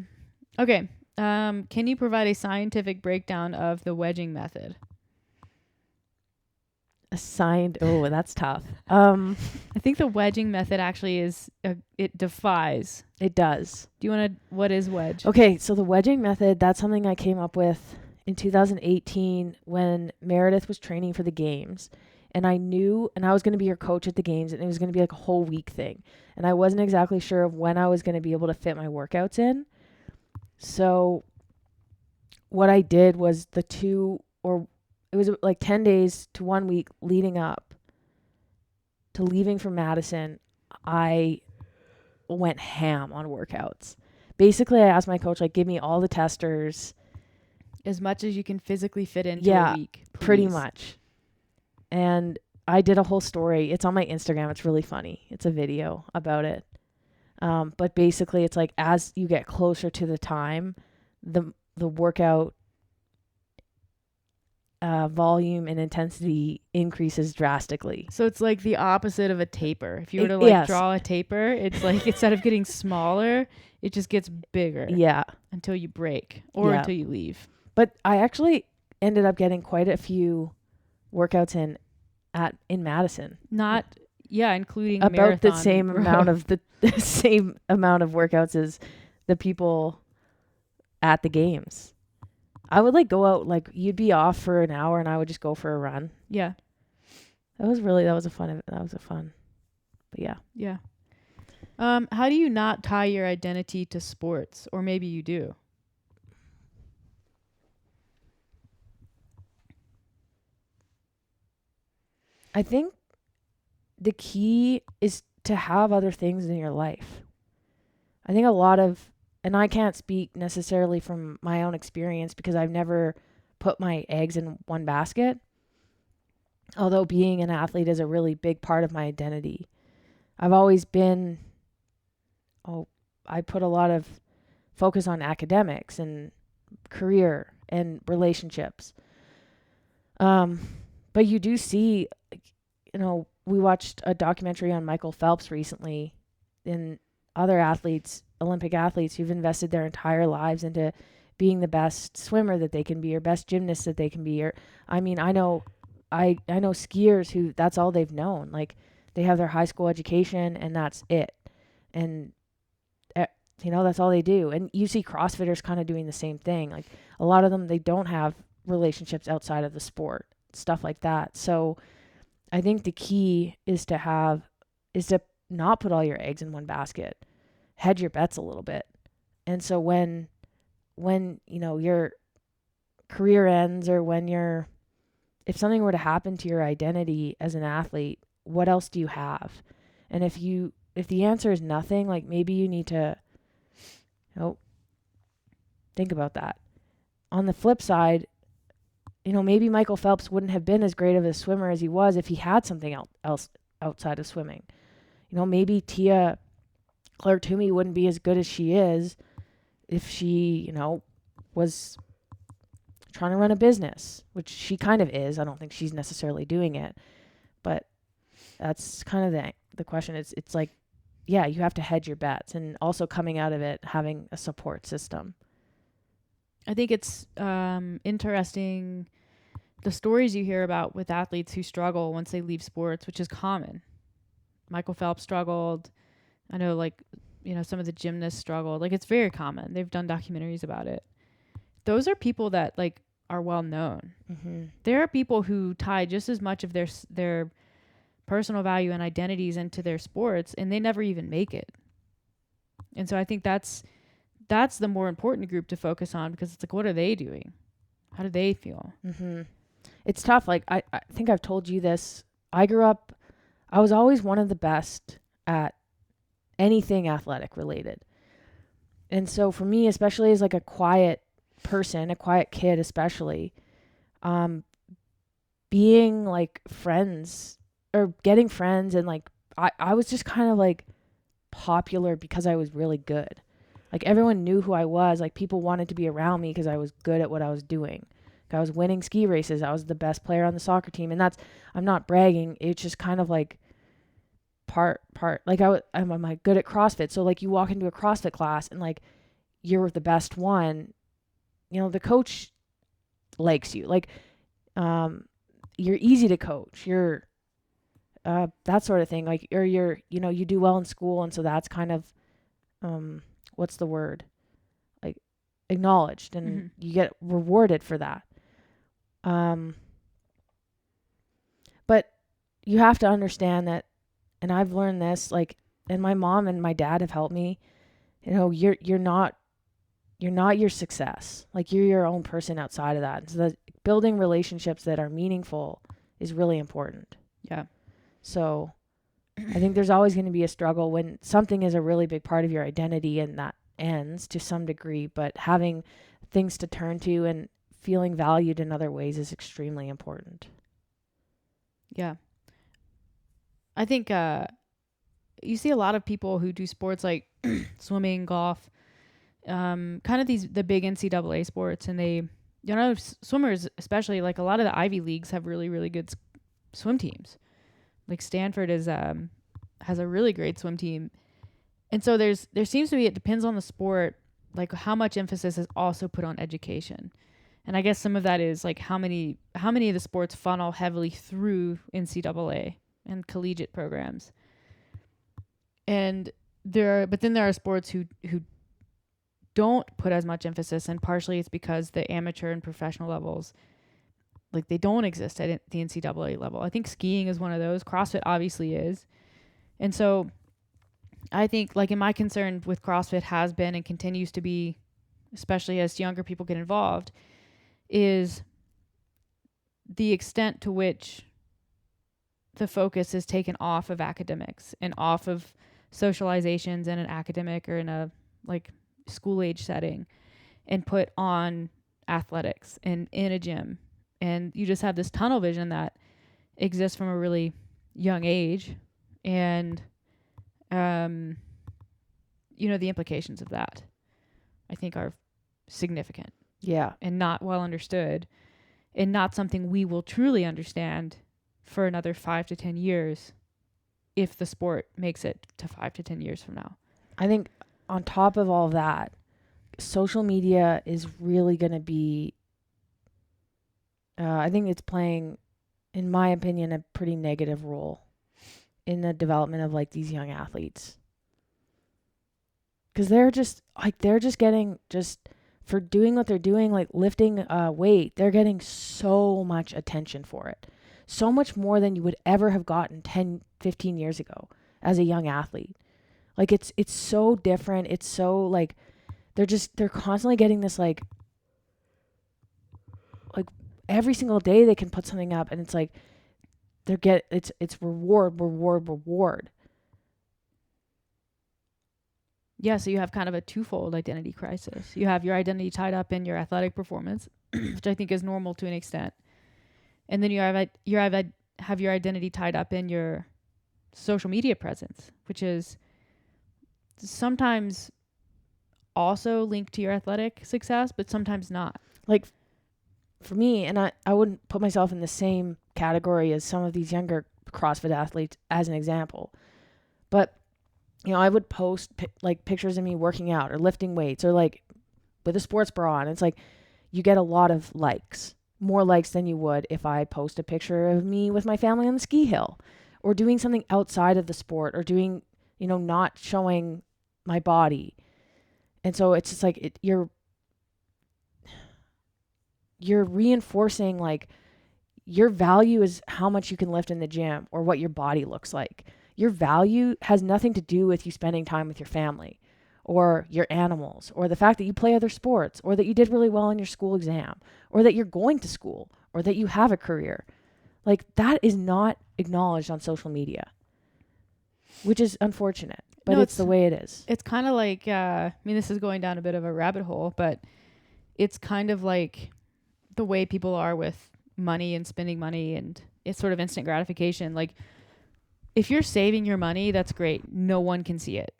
Okay. Can you provide a scientific breakdown of the wedging method? Assigned. Oh, that's tough. I think the wedging method actually is, it defies. It does. Do you want to, what is wedge? Okay, so the wedging method, that's something I came up with in 2018 when Meredith was training for the games. And I knew, and I was going to be her coach at the games, and it was going to be like a whole week thing. And I wasn't exactly sure of when I was going to be able to fit my workouts in. So what I did was it was like 10 days to 1 week leading up to leaving for Madison. I went ham on workouts. Basically, I asked my coach, like, give me all the testers. As much as you can physically fit into a week. Please. Pretty much. And I did a whole story. It's on my Instagram. It's really funny. It's a video about it. But basically, it's like as you get closer to the time, the workout volume and intensity increases drastically. So it's like the opposite of a taper. If you were to draw a taper, it's like instead of getting smaller, it just gets bigger. Yeah. Until you break or until you leave. But I actually ended up getting quite a few workouts in Madison. Including about the marathon same amount of the same amount of workouts as the people at the games. I would like go out, like you'd be off for an hour and I would just go for a run. Yeah. That was fun. But yeah. Yeah. How do you not tie your identity to sports? Or maybe you do. I think the key is to have other things in your life. I think and I can't speak necessarily from my own experience because I've never put my eggs in one basket. Although being an athlete is a really big part of my identity. I've always been, I put a lot of focus on academics and career and relationships. But you do see, we watched a documentary on Michael Phelps recently and other athletes, Olympic athletes who've invested their entire lives into being the best swimmer that they can be or best gymnast that they can be. I know skiers who that's all they've known. Like they have their high school education and that's it. And that's all they do. And you see CrossFitters kind of doing the same thing. Like a lot of them, they don't have relationships outside of the sport, stuff like that. So I think the key is to not put all your eggs in one basket. Hedge your bets a little bit. And so when your career ends or if something were to happen to your identity as an athlete, what else do you have? And if the answer is nothing, like maybe you need to think about that. On the flip side, maybe Michael Phelps wouldn't have been as great of a swimmer as he was if he had something else outside of swimming. Maybe Tia Claire Toomey wouldn't be as good as she is if she, was trying to run a business, which she kind of is. I don't think she's necessarily doing it, but that's kind of the question. It's like, yeah, you have to hedge your bets, and also coming out of it, having a support system. I think it's interesting the stories you hear about with athletes who struggle once they leave sports, which is common. Michael Phelps struggled. I know, some of the gymnasts struggled. It's very common. They've done documentaries about it. Those are people that are well known. Mm-hmm. There are people who tie just as much of their personal value and identities into their sports, and they never even make it. And so I think that's the more important group to focus on, because it's what are they doing? How do they feel? Mm-hmm. It's tough. I think I've told you this. I was always one of the best at anything athletic related. And so for me, especially as a quiet person, a quiet kid especially, being friends or getting friends, and I was just kind of popular because I was really good. Everyone knew who I was. People wanted to be around me because I was good at what I was doing. I was winning ski races. I was the best player on the soccer team. And I'm not bragging. It's just kind of part. I'm good at CrossFit. So you walk into a CrossFit class and you're the best one. The coach likes you. You're easy to coach. You're that sort of thing. Or you do well in school, and so that's kind of what's the word? Acknowledged, and Mm-hmm. you get rewarded for that. But you have to understand that, and I've learned this, and my mom and my dad have helped me. You're not your success. You're your own person outside of that. And so that building relationships that are meaningful is really important. Yeah. So I think there's always going to be a struggle when something is a really big part of your identity, and that ends to some degree, but having things to turn to and feeling valued in other ways is extremely important. Yeah. I think you see a lot of people who do sports like swimming, golf, kind of the big NCAA sports, and they, swimmers especially, a lot of the Ivy Leagues have really, really good swim teams. Stanford has a really great swim team. And so there seems to be, it depends on the sport, how much emphasis is also put on education. And I guess some of that is how many of the sports funnel heavily through NCAA and collegiate programs. And then there are sports who don't put as much emphasis, and partially it's because the amateur and professional levels, they don't exist at the NCAA level. I think skiing is one of those. CrossFit obviously is. And so I think in my concern with CrossFit has been and continues to be, especially as younger people get involved, is the extent to which the focus is taken off of academics and off of socializations in an academic or in a school age setting, and put on athletics and in a gym. And you just have this tunnel vision that exists from a really young age. And, the implications of that, I think, are significant. Yeah. And not well understood, and not something we will truly understand for another 5 to 10 years, if the sport makes it to 5 to 10 years from now. I think on top of all that, social media is really going to be, I think it's playing, in my opinion, a pretty negative role in the development of these young athletes. Because they're just getting, for doing what they're doing, lifting weight, they're getting so much attention for it. So much more than you would ever have gotten 10, 15 years ago as a young athlete. It's so different. It's so they're constantly getting this every single day they can put something up, and it's it's reward. Yeah, so you have kind of a twofold identity crisis. You have your identity tied up in your athletic performance, which I think is normal to an extent. And then you have your identity tied up in your social media presence, which is sometimes also linked to your athletic success, but sometimes not. Like for me, and I wouldn't put myself in the same category as some of these younger CrossFit athletes as an example, but I would post like pictures of me working out or lifting weights or like with a sports bra on. It's like you get a lot of likes, more likes than you would if I post a picture of me with my family on the ski hill or doing something outside of the sport or doing, not showing my body. And so it's just like you're reinforcing like your value is how much you can lift in the gym or what your body looks like. Your value has nothing to do with you spending time with your family or your animals or the fact that you play other sports or that you did really well in your school exam or that you're going to school or that you have a career. Like that is not acknowledged on social media, which is unfortunate, but it's the way it is. It's kind of like, this is going down a bit of a rabbit hole, but it's kind of like the way people are with money and spending money, and it's sort of instant gratification. Like if you're saving your money, that's great. No one can see it.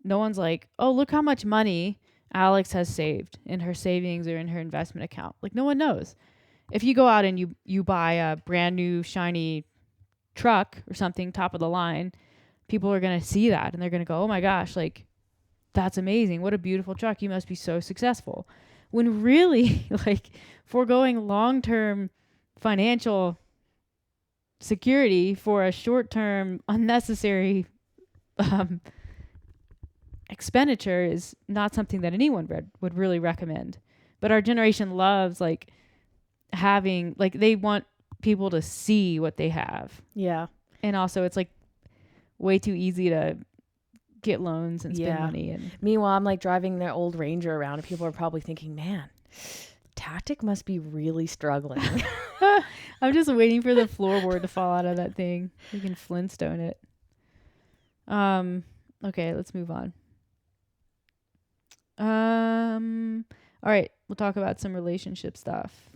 No one's like, oh, look how much money Alex has saved in her savings or in her investment account. Like no one knows. If you go out and you buy a brand new shiny truck or something, top of the line, people are going to see that and they're going to go, oh my gosh, like that's amazing. What a beautiful truck. You must be so successful. When really like foregoing long-term financial security for a short-term unnecessary expenditure is not something that anyone would really recommend. But our generation loves like having, like they want people to see what they have. Yeah. And also it's like way too easy to get loans and spend money. And meanwhile, I'm like driving their old Ranger around and people are probably thinking, man, Tactic must be really struggling. I'm just waiting for the floorboard to fall out of that thing. You can Flintstone it. Okay, let's move on. All right, we'll talk about some relationship stuff.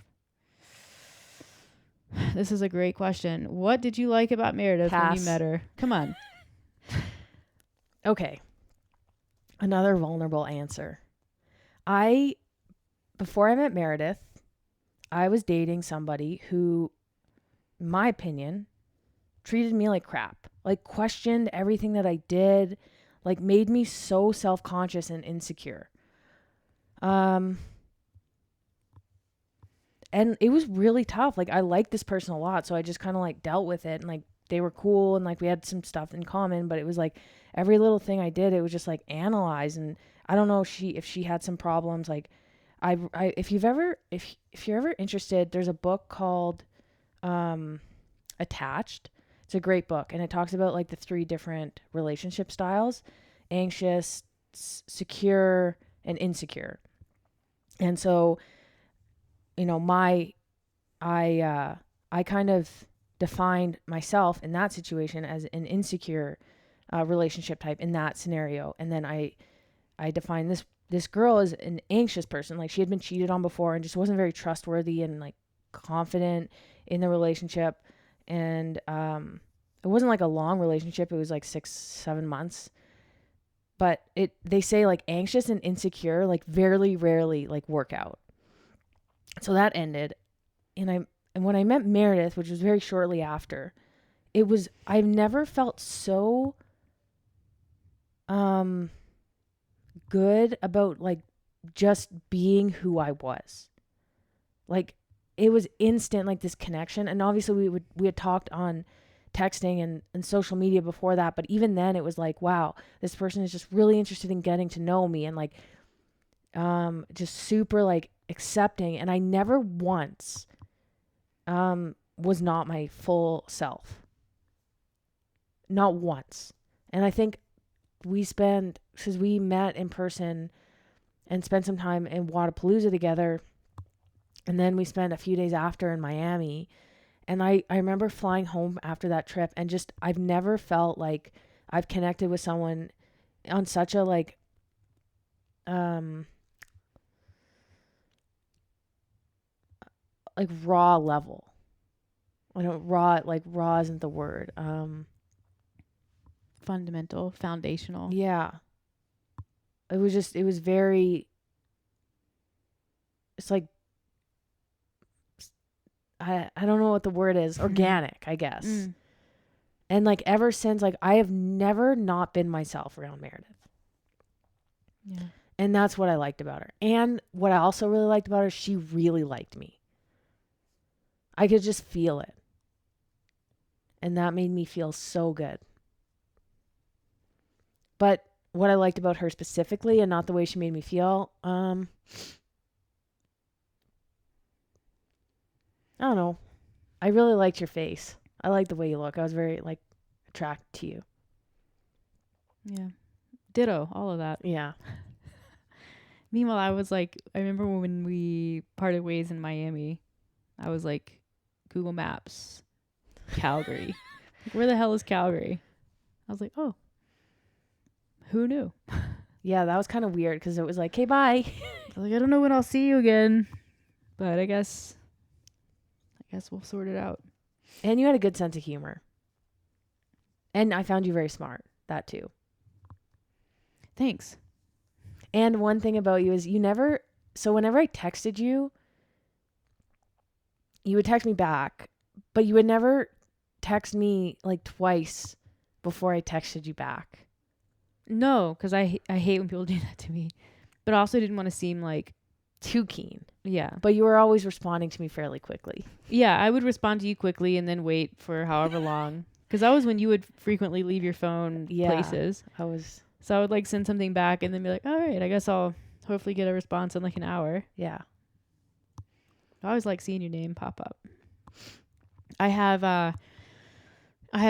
This is a great question. What did you like about Meredith when you met her? Come on. Okay. Another vulnerable answer. Before I met Meredith, I was dating somebody who, in my opinion, treated me like crap. Like questioned everything that I did, like made me so self-conscious and insecure. And it was really tough. Like I liked this person a lot, so I just kind of like dealt with it, and like they were cool and like we had some stuff in common, but it was like every little thing I did, it was just like analyze. And I don't know if she had some problems. Like if you're ever interested, there's a book called Attached. It's a great book, and it talks about like the 3 different relationship styles: anxious, secure, and insecure. And so, I kind of defined myself in that situation as an insecure relationship type in that scenario. And then I defined this girl as an anxious person. Like she had been cheated on before and just wasn't very trustworthy and like confident in the relationship. And it wasn't like a long relationship. It was like 6-7 months. But they say like anxious and insecure like very rarely like work out. So that ended. And when I met Meredith, which was very shortly after, I've never felt so good about like just being who I was. Like it was instant, like this connection. And obviously we had talked on texting and social media before that, but even then it was like, wow, this person is just really interested in getting to know me and like just super like accepting. And I never once was not my full self. Not once. And I think because we met in person and spent some time in Wodapalooza together, and then we spent a few days after in Miami. And I remember flying home after that trip, and just I've never felt like I've connected with someone on such a like like raw level. I don't raw isn't the word. Fundamental, foundational. Yeah. It was very, it's like, I don't know what the word is. Organic, I guess. Mm. And like ever since, like I have never not been myself around Meredith. Yeah. And that's what I liked about her. And what I also really liked about her, she really liked me. I could just feel it. And that made me feel so good. But what I liked about her specifically and not the way she made me feel, I don't know. I really liked your face. I liked the way you look. I was very like attracted to you. Yeah. Ditto, all of that. Yeah. Meanwhile, I was like, I remember when we parted ways in Miami, I was like, Google Maps, Calgary. Like, where the hell is Calgary? I was like, oh, who knew? Yeah, that was kind of weird because it was like, okay, bye. I was like, I don't know when I'll see you again, but I guess we'll sort it out. And you had a good sense of humor. And I found you very smart. That too. Thanks. And one thing about you is so whenever I texted you, you would text me back, but you would never text me like twice before I texted you back. No, because I hate when people do that to me, but I also didn't want to seem like too keen. Yeah. But you were always responding to me fairly quickly. Yeah, I would respond to you quickly and then wait for however long. Because that was when you would frequently leave your phone places. So I would like send something back and then be like, all right, I guess I'll hopefully get a response in like an hour. Yeah. I always like seeing your name pop up. I have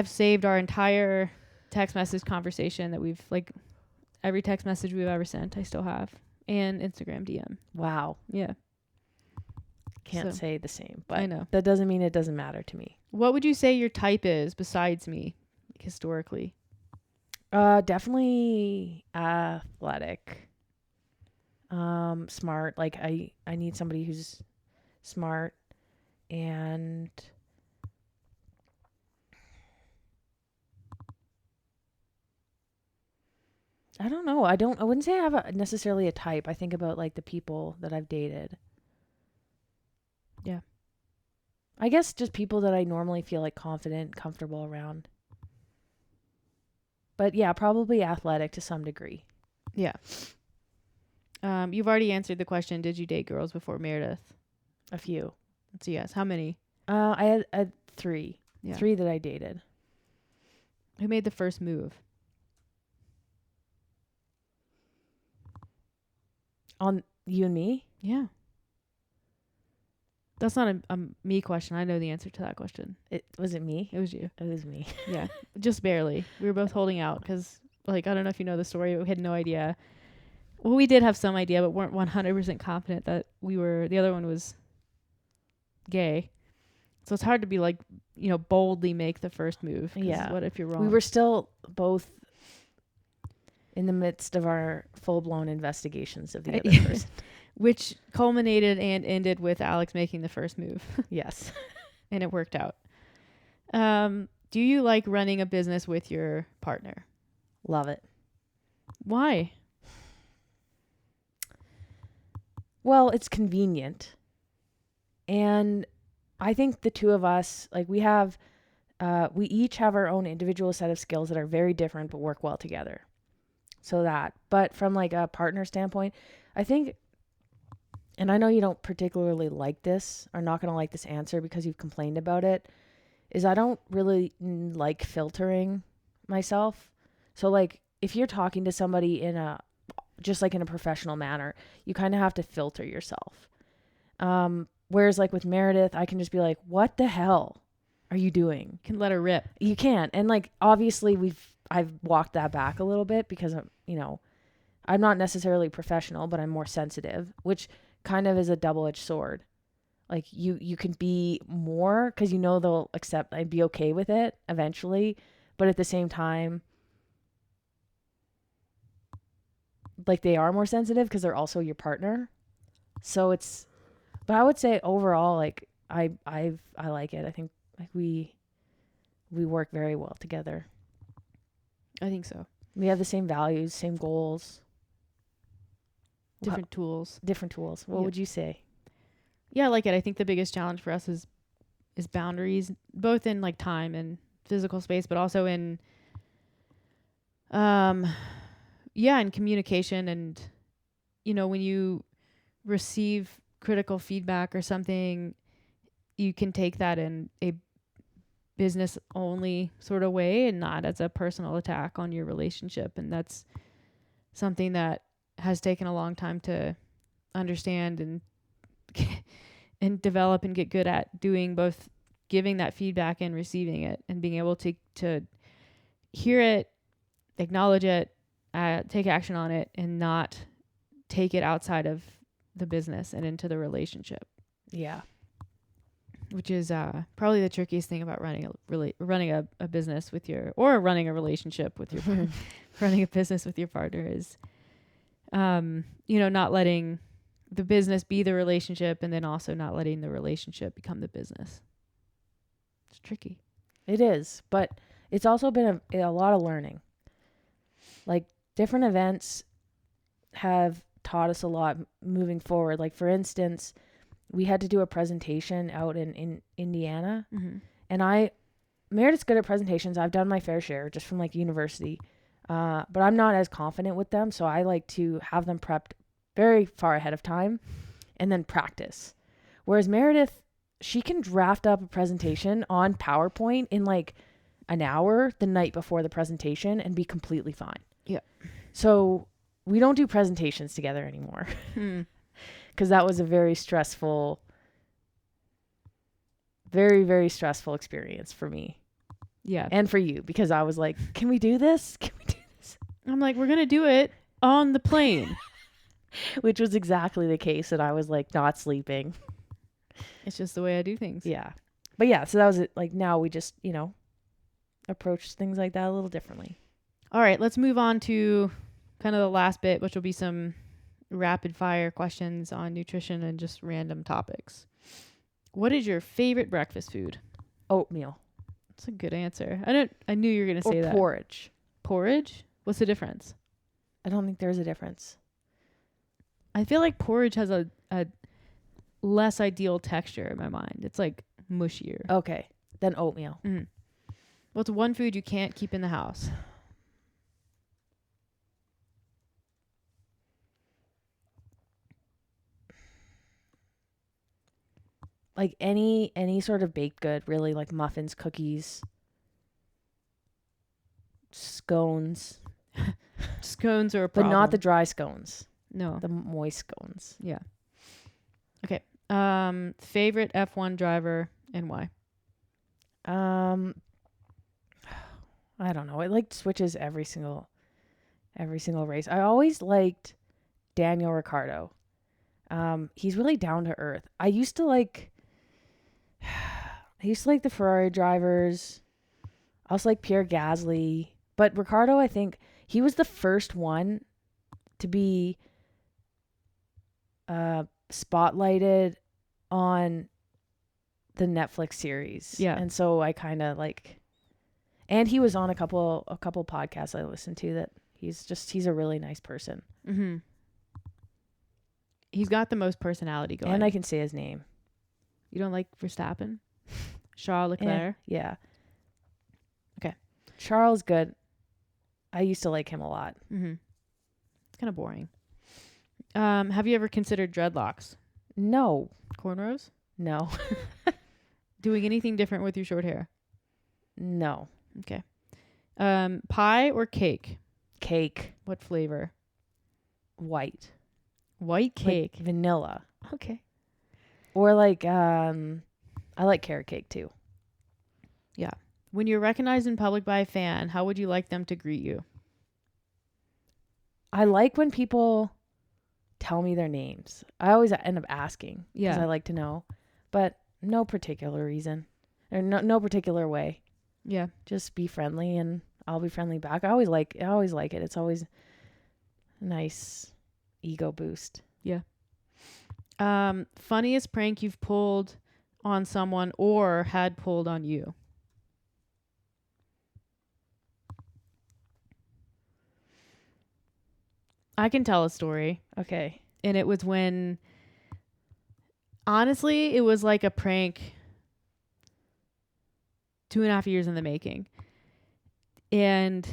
saved our entire text message conversation that we've like every text message we've ever sent. I still have, and Instagram DM. Wow. Yeah. Can't say the same, but I know that doesn't mean it doesn't matter to me. What would you say your type is besides me, like, historically? Definitely athletic. Smart. Like I need somebody who's smart and I don't know. I wouldn't say I have necessarily a type. I think about like the people that I've dated. Yeah. I guess just people that I normally feel like confident, comfortable around. But yeah, probably athletic to some degree. Yeah. You've already answered the question, did you date girls before Meredith? A few. That's a yes. How many? I had 3. Yeah. 3 that I dated. Who made the first move? On you and me? Yeah. That's not a me question. I know the answer to that question. Was it me? It was you. It was me. Yeah. Just barely. We were both holding out because, like, I don't know if you know the story, but we had no idea. Well, we did have some idea, but weren't 100% confident that the other one was gay. So it's hard to be like, boldly make the first move. Yeah. What if you're wrong? We were still both in the midst of our full-blown investigations of the other person. Which culminated and ended with Alex making the first move. Yes. And it worked out. Do you like running a business with your partner? Love it. Why? Well, it's convenient. And I think the two of us, like we each have our own individual set of skills that are very different but work well together. But from like a partner standpoint, I think, and I know you don't particularly like this, or not going to like this answer because you've complained about it, is I don't really like filtering myself. So like if you're talking to somebody just like in a professional manner, you kind of have to filter yourself. Whereas like with Meredith, I can just be like, what the hell are you doing? Can let her rip. You can. And like, obviously I've walked that back a little bit because I'm not necessarily professional, but I'm more sensitive, which kind of is a double-edged sword. Like you can be more because they'll accept and be okay with it eventually. But at the same time, like they are more sensitive because they're also your partner. So but I would say overall, like I like it. I think like we work very well together. I think so. We have the same values, same goals, Different tools. different tools. What Yeah. would you say? Yeah, I like it. I think the biggest challenge for us is boundaries, both in like time and physical space, but also in in communication. And when you receive critical feedback or something, you can take that in a business only sort of way and not as a personal attack on your relationship. And that's something that has taken a long time to understand and and develop and get good at doing, both giving that feedback and receiving it, and being able to hear it, acknowledge it, take action on it, and not take it outside of the business and into the relationship. Yeah. Which is probably the trickiest thing about running a business with your, or running a relationship with your running a business with your partner is not letting the business be the relationship, and then also not letting the relationship become the business. It's tricky. It is, but it's also been a lot of learning. Like, different events have taught us a lot moving forward. Like, for instance, we had to do a presentation out in Indiana. Mm-hmm. And Meredith's good at presentations. I've done my fair share just from like university. But I'm not as confident with them. So I like to have them prepped very far ahead of time and then practice. Whereas Meredith, she can draft up a presentation on PowerPoint in like an hour the night before the presentation and be completely fine. Yeah. So we don't do presentations together anymore. Because that was a very stressful, very, very stressful experience for me. Yeah. And for you, because I was like, can we do this? Can we do this? I'm like, we're going to do it on the plane. Which was exactly the case. And I was like not sleeping. It's just the way I do things. Yeah. But yeah, so that was it. Like, now we just, approach things like that a little differently. All right, let's move on to kind of the last bit, which will be some rapid fire questions on nutrition and just random topics. What is your favorite breakfast food? Oatmeal. That's a good answer. I knew you were going to say that. Porridge. Porridge? What's the difference? I don't think there's a difference. I feel like porridge has a less ideal texture in my mind. It's like mushier. Okay. Then oatmeal. Mm. What's one food you can't keep in the house? Like any sort of baked good, really, like muffins, cookies, scones. Scones are a But problem. not the dry scones. No. The moist scones. Yeah. Okay. Favorite F1 driver and why? I don't know. It like switches every single race. I always liked Daniel Ricciardo. He's really down to earth. I used to like the Ferrari drivers. I also like Pierre Gasly. But Ricciardo, I think he was the first one to be spotlighted on the Netflix series. Yeah. And so I kind of like, and he was on a couple podcasts I listened to that he's a really nice person. Mm-hmm. He's got the most personality going. And I can say his name. You don't like Verstappen? Charles Leclerc? Yeah. Okay. Charles, good. I used to like him a lot. Mm-hmm. It's kind of boring. Have you ever considered dreadlocks? No. Cornrows? No. Doing anything different with your short hair? No. Okay. Pie or cake? Cake. What flavor? White. White cake. Like vanilla. Okay. Or like, I like carrot cake too. Yeah. When you're recognized in public by a fan, how would you like them to greet you? I like when people tell me their names. I always end up asking because Yeah. I like to know, but no particular reason or no particular way. Yeah. Just be friendly and I'll be friendly back. I always like it. It's always a nice ego boost. Yeah. Funniest prank you've pulled on someone or had pulled on you? I can tell a story. Okay. And it was when, honestly, it was like a prank 2.5 years in the making. And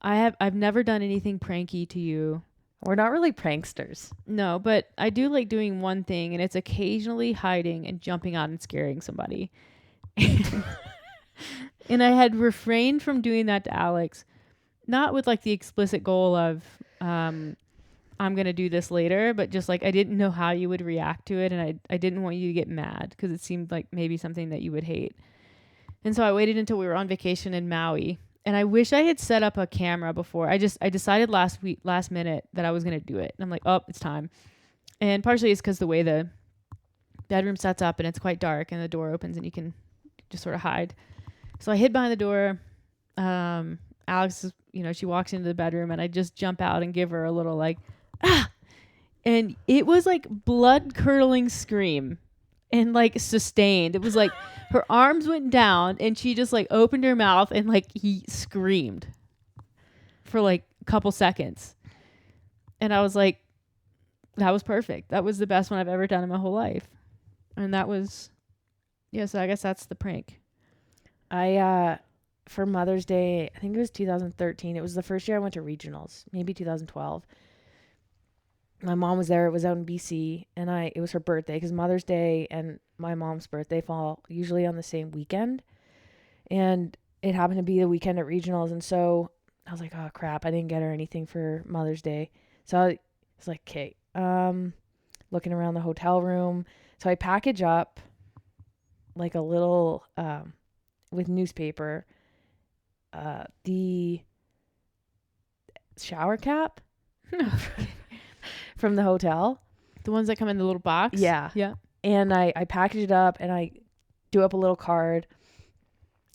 I've never done anything pranky to you. We're not really pranksters. No, but I do like doing one thing, and it's occasionally hiding and jumping out and scaring somebody. And I had refrained from doing that to Alex, not with like the explicit goal of I'm going to do this later, but just like I didn't know how you would react to it, and I didn't want you to get mad because it seemed like maybe something that you would hate. And so I waited until we were on vacation in Maui. And I wish I had set up a camera before. I decided last minute that I was going to do it. And I'm like, oh, it's time. And partially it's because the way the bedroom sets up and it's quite dark and the door opens and you can just sort of hide. So I hid behind the door. Alex is, she walks into the bedroom and I just jump out and give her a little like, ah! And it was like blood curdling scream. And like sustained. It was like her arms went down and she just like opened her mouth and like he screamed for like a couple seconds. And I was like, that was perfect. That was the best one I've ever done in my whole life. And that was, so I guess that's the prank. For Mother's Day, I think it was 2013. It was the first year I went to regionals, maybe 2012. My mom was there. It was out in BC, and it was her birthday because Mother's Day and my mom's birthday fall usually on the same weekend, and it happened to be the weekend at regionals. And so I was like, oh crap, I didn't get her anything for Mother's Day. So I was like, okay, looking around the hotel room. So I package up like a little with newspaper the shower cap. From the hotel. The ones that come in the little box? Yeah. Yeah. And I package it up and I do up a little card.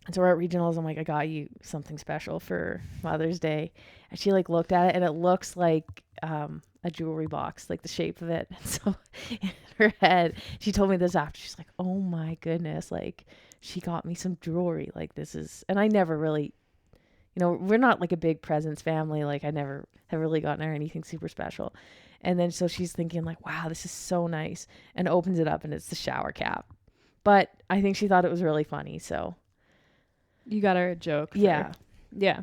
And so we're at regionals. I'm like, I got you something special for Mother's Day. And she like looked at it and it looks like a jewelry box, like the shape of it. And so in her head, she told me this after. She's like, oh my goodness. Like she got me some jewelry. Like this is, and I never really, we're not like a big presents family. Like I never have really gotten her anything super special. And then so she's thinking like, wow, this is so nice, and opens it up and it's the shower cap. But I think she thought it was really funny. So you got her a joke. Yeah. Yeah.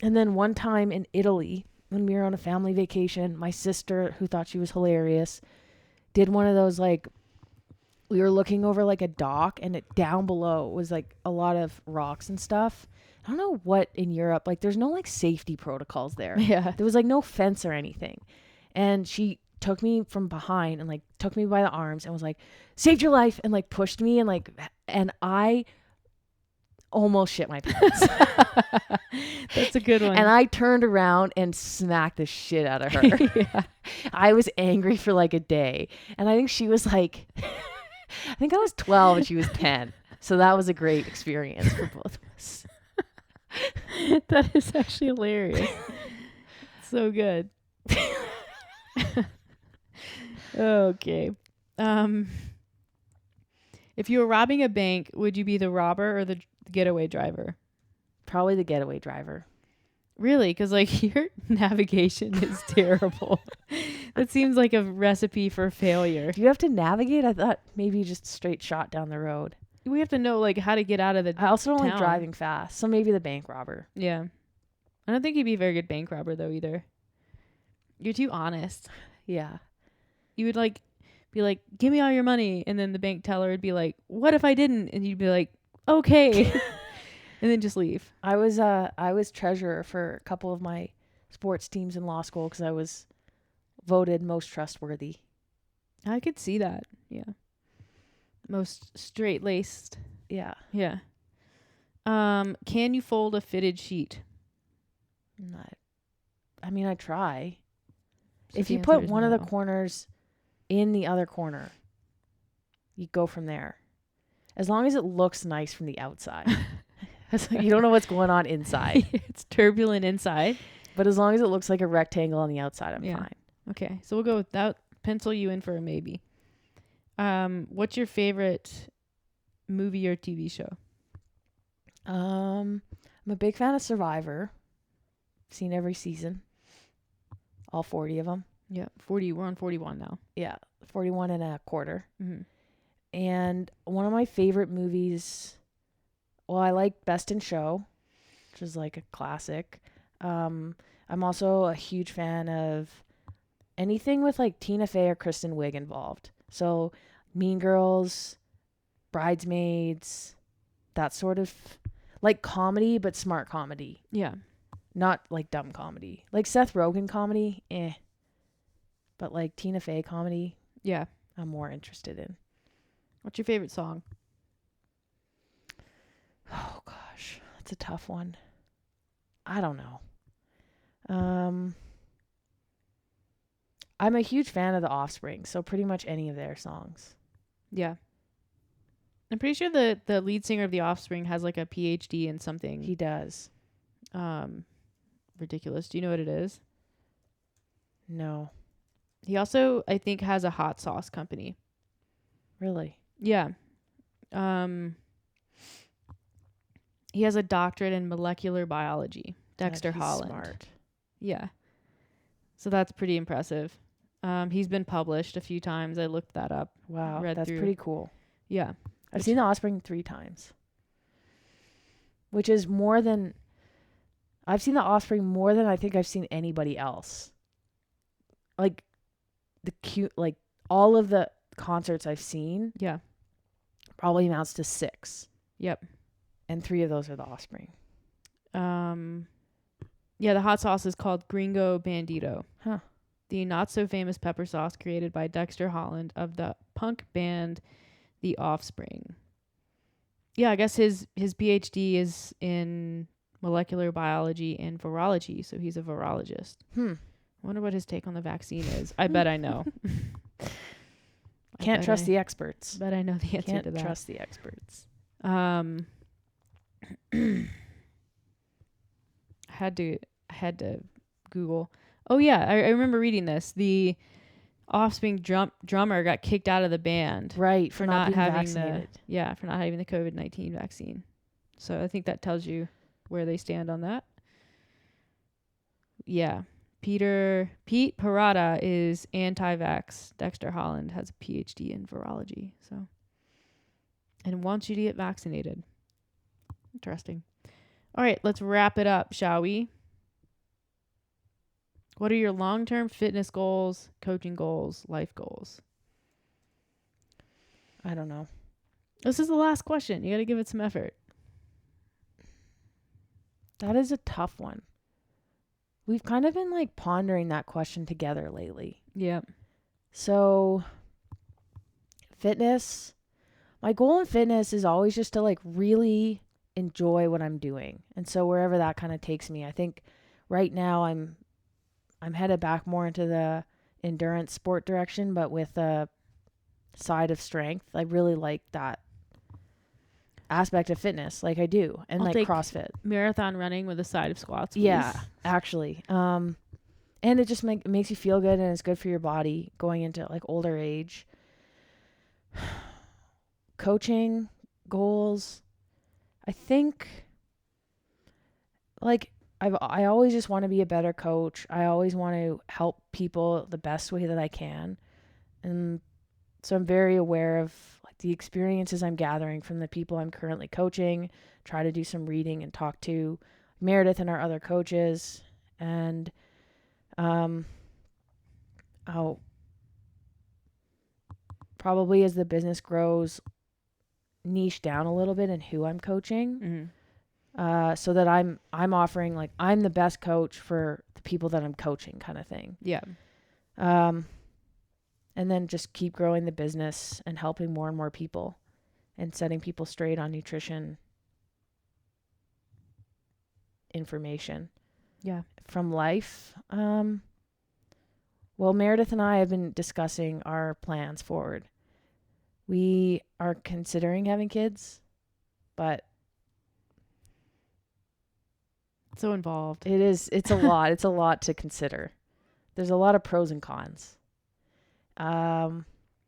And then one time in Italy, when we were on a family vacation, my sister, who thought she was hilarious, did one of those, like, we were looking over like a dock and it down below was like a lot of rocks and stuff. I don't know what in Europe, like there's no like safety protocols there. Yeah. There was like no fence or anything. And she took me from behind and like took me by the arms and was like, saved your life, and like pushed me and I almost shit my pants. That's a good one. And I turned around and smacked the shit out of her. Yeah. I was angry for like a day. And I think she was like, I think I was 12 and she was 10. So that was a great experience for both of us. That is actually hilarious. So good. Okay. If you were robbing a bank, would you be the robber or the getaway driver? Probably the getaway driver. Really? Because like your navigation is terrible. That seems like a recipe for failure. Do you have to navigate? I thought maybe just straight shot down the road. We have to know like how to get out of the I also don't town. like driving fast, so maybe the bank robber. Yeah. I don't think you'd be a very good bank robber though either. You're too honest. Yeah. You would like be like, give me all your money, and then the bank teller would be like, what if I didn't? And you'd be like, okay. And then just leave. I was treasurer for a couple of my sports teams in law school because I was voted most trustworthy. I could see that. Yeah. Most straight-laced. Yeah. Yeah. Can you fold a fitted sheet? I mean, I try. So if the you answer put is one of the no. corners in the other corner, you go from there. As long as it looks nice from the outside. You don't know what's going on inside. It's turbulent inside. But as long as it looks like a rectangle on the outside, I'm fine. Okay. So we'll go with that. Pencil you in for a maybe. What's your favorite movie or TV show? I'm a big fan of Survivor. Seen every season, all 40 of them. Yeah, 40. We're on 41 now. Yeah, 41 and a quarter. Mm-hmm. And one of my favorite movies, well, I like Best in Show, which is like a classic. I'm also a huge fan of anything with like Tina Fey or Kristen Wiig involved. So Mean Girls, Bridesmaids, that sort of like comedy, but smart comedy. Yeah. Not like dumb comedy. Like Seth Rogen comedy, But like Tina Fey comedy, Yeah. I'm more interested in. What's your favorite song? Oh gosh, that's a tough one. I don't know. I'm a huge fan of The Offspring, so pretty much any of their songs. Yeah. I'm pretty sure the lead singer of The Offspring has like a PhD in something. He does. Ridiculous. Do you know what it is? No. He also, I think, has a hot sauce company. Really? Yeah. He has a doctorate in molecular biology. Dexter He's Holland. smart. Yeah. So that's pretty impressive. He's been published a few times. I looked that up. Wow, Read that's through. pretty cool. Yeah. I've seen The Offspring 3 times, which is more than I've seen The Offspring more than I think I've seen anybody else. Like all of the concerts I've seen, Yeah. probably amounts to 6. Yep. And 3 of those are The Offspring. Yeah, the hot sauce is called Gringo Bandito. Huh. The not so famous pepper sauce created by Dexter Holland of the punk band The Offspring. Yeah, I guess his PhD is in molecular biology and virology, so he's a virologist. I wonder what his take on the vaccine is. I bet I know. Can't trust the experts. But I know the answer to that. Can't trust the experts. I had to Google. Oh yeah, I remember reading this. The Offspring drummer got kicked out of the band, right, for not being having vaccinated. for not having the COVID-19 vaccine. So I think that tells you where they stand on that. Yeah. Pete Parada is anti-vax. Dexter Holland has a PhD in virology, so, and wants you to get vaccinated. Interesting. All right, let's wrap it up, shall we? What are your long-term fitness goals, coaching goals, life goals? I don't know. This is the last question. You got to give it some effort. That is a tough one. We've kind of been like pondering that question together lately. Yeah. So, fitness. My goal in fitness is always just to like really enjoy what I'm doing. And so wherever that kind of takes me, I think right now I'm headed back more into the endurance sport direction, but with a side of strength. I really like that aspect of fitness, like I do, and I'll like take CrossFit. Marathon running with a side of squats, please. Yeah, actually. And it just makes you feel good, and it's good for your body going into like older age. Coaching goals. I think like I always just want to be a better coach. I always want to help people the best way that I can. And so I'm very aware of like the experiences I'm gathering from the people I'm currently coaching, try to do some reading and talk to Meredith and our other coaches, and I'll probably, as the business grows, niche down a little bit in who I'm coaching. Mm-hmm. So that I'm offering, like, I'm the best coach for the people that I'm coaching, kind of thing. Yeah. And then just keep growing the business and helping more and more people and setting people straight on nutrition information. Yeah. From life. Well, Meredith and I have been discussing our plans forward. We are considering having kids, but So involved. it's a lot. It's a lot to consider. There's a lot of pros and cons.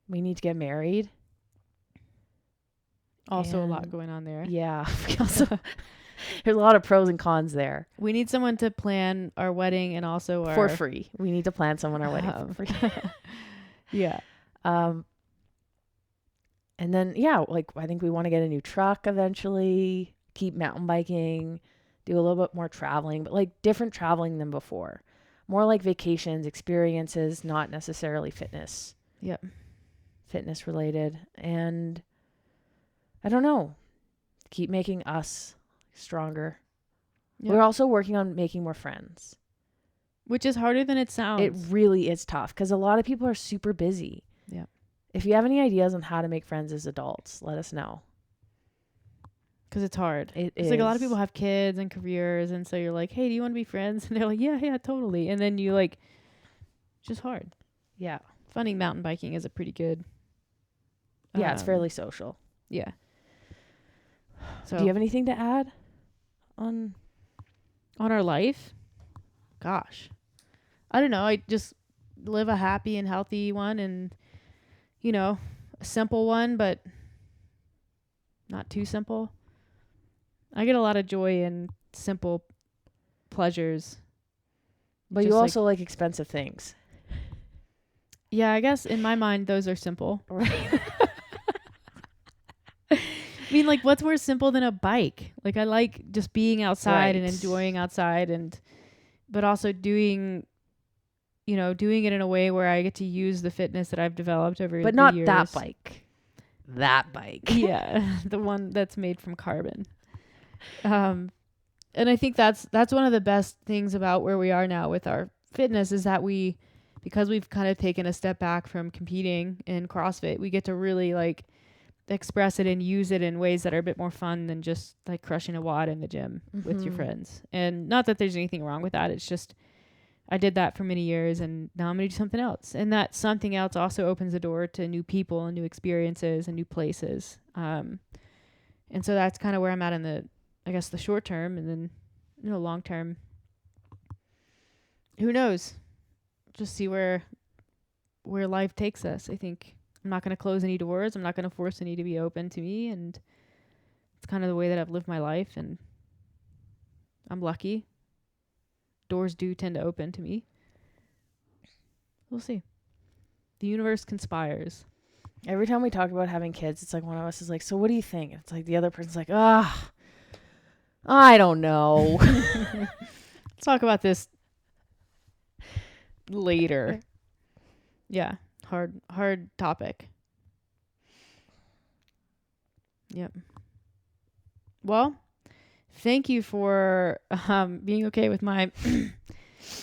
We need to get married. Also a lot And- going on there. Yeah. We also, there's a lot of pros and cons there. We need someone to plan our wedding and also our For free. We need to plan someone our wedding for free. Yeah. And then, yeah, like I think we want to get a new truck eventually, keep mountain biking, do a little bit more traveling, but like different traveling than before. More like vacations, experiences, not necessarily fitness. Yep. Fitness related. And I don't know, keep making us stronger. Yep. We're also working on making more friends. Which is harder than it sounds. It really is tough because a lot of people are super busy. Yeah. If you have any ideas on how to make friends as adults, let us know. Because it's hard. It's It's like a lot of people have kids and careers, and so you're like, hey, do you want to be friends? And they're like, yeah, totally. And then you like, it's just hard. Yeah. Finding mountain biking is a pretty good. Yeah, it's fairly social. Yeah. So Do you have anything to add on? on our life? Gosh. I don't know. I just live a happy and healthy one, and, you know, a simple one, but not too simple. I get a lot of joy in simple pleasures. But you Just, like- also like expensive things. Yeah, I guess in my mind, those are simple. Right. I mean, like, what's more simple than a bike? Like, I like just being outside and Right. enjoying outside, but also doing it in a way where I get to use the fitness that I've developed over But the not years. that bike. That bike. Yeah, the one that's made from carbon. And I think that's one of the best things about where we are now with our fitness is that because we've kind of taken a step back from competing in CrossFit, we get to really like express it and use it in ways that are a bit more fun than just like crushing a watt in the gym with your Mhm. friends. And not that there's anything wrong with that. It's just I did that for many years, and now I'm going to do something else. And that something else also opens the door to new people and new experiences and new places. And so that's kind of where I'm at in the short term, and then, long term, who knows? Just see where life takes us. I think I'm not going to close any doors. I'm not going to force any to be open to me. And it's kind of the way that I've lived my life, and I'm lucky. Doors do tend to open to me. We'll see. The universe conspires. Every time we talk about having kids, it's like one of us is like, so what do you think? It's like the other person's like, I don't know. Let's talk about this later. Yeah. Hard topic. Yep. Well, thank you for being okay with my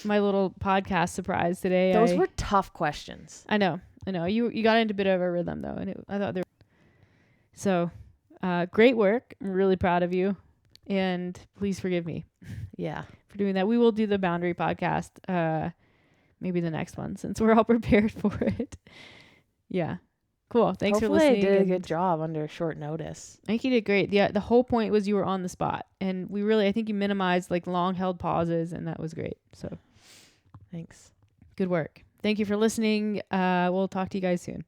my little podcast surprise today. Those were tough questions. I know. You got into a bit of a rhythm though, and I thought they were so great work. I'm really proud of you, and please forgive me Yeah. for doing that. We will do the boundary podcast, maybe the next one, since we're all prepared for it. Yeah. Cool. Thanks Hopefully for listening. I did a and good job under short notice. I think you did great. Yeah. The whole point was you were on the spot, and I think you minimized like long held pauses, and that was great. So Thanks. good work. Thank you for listening. We'll talk to you guys soon.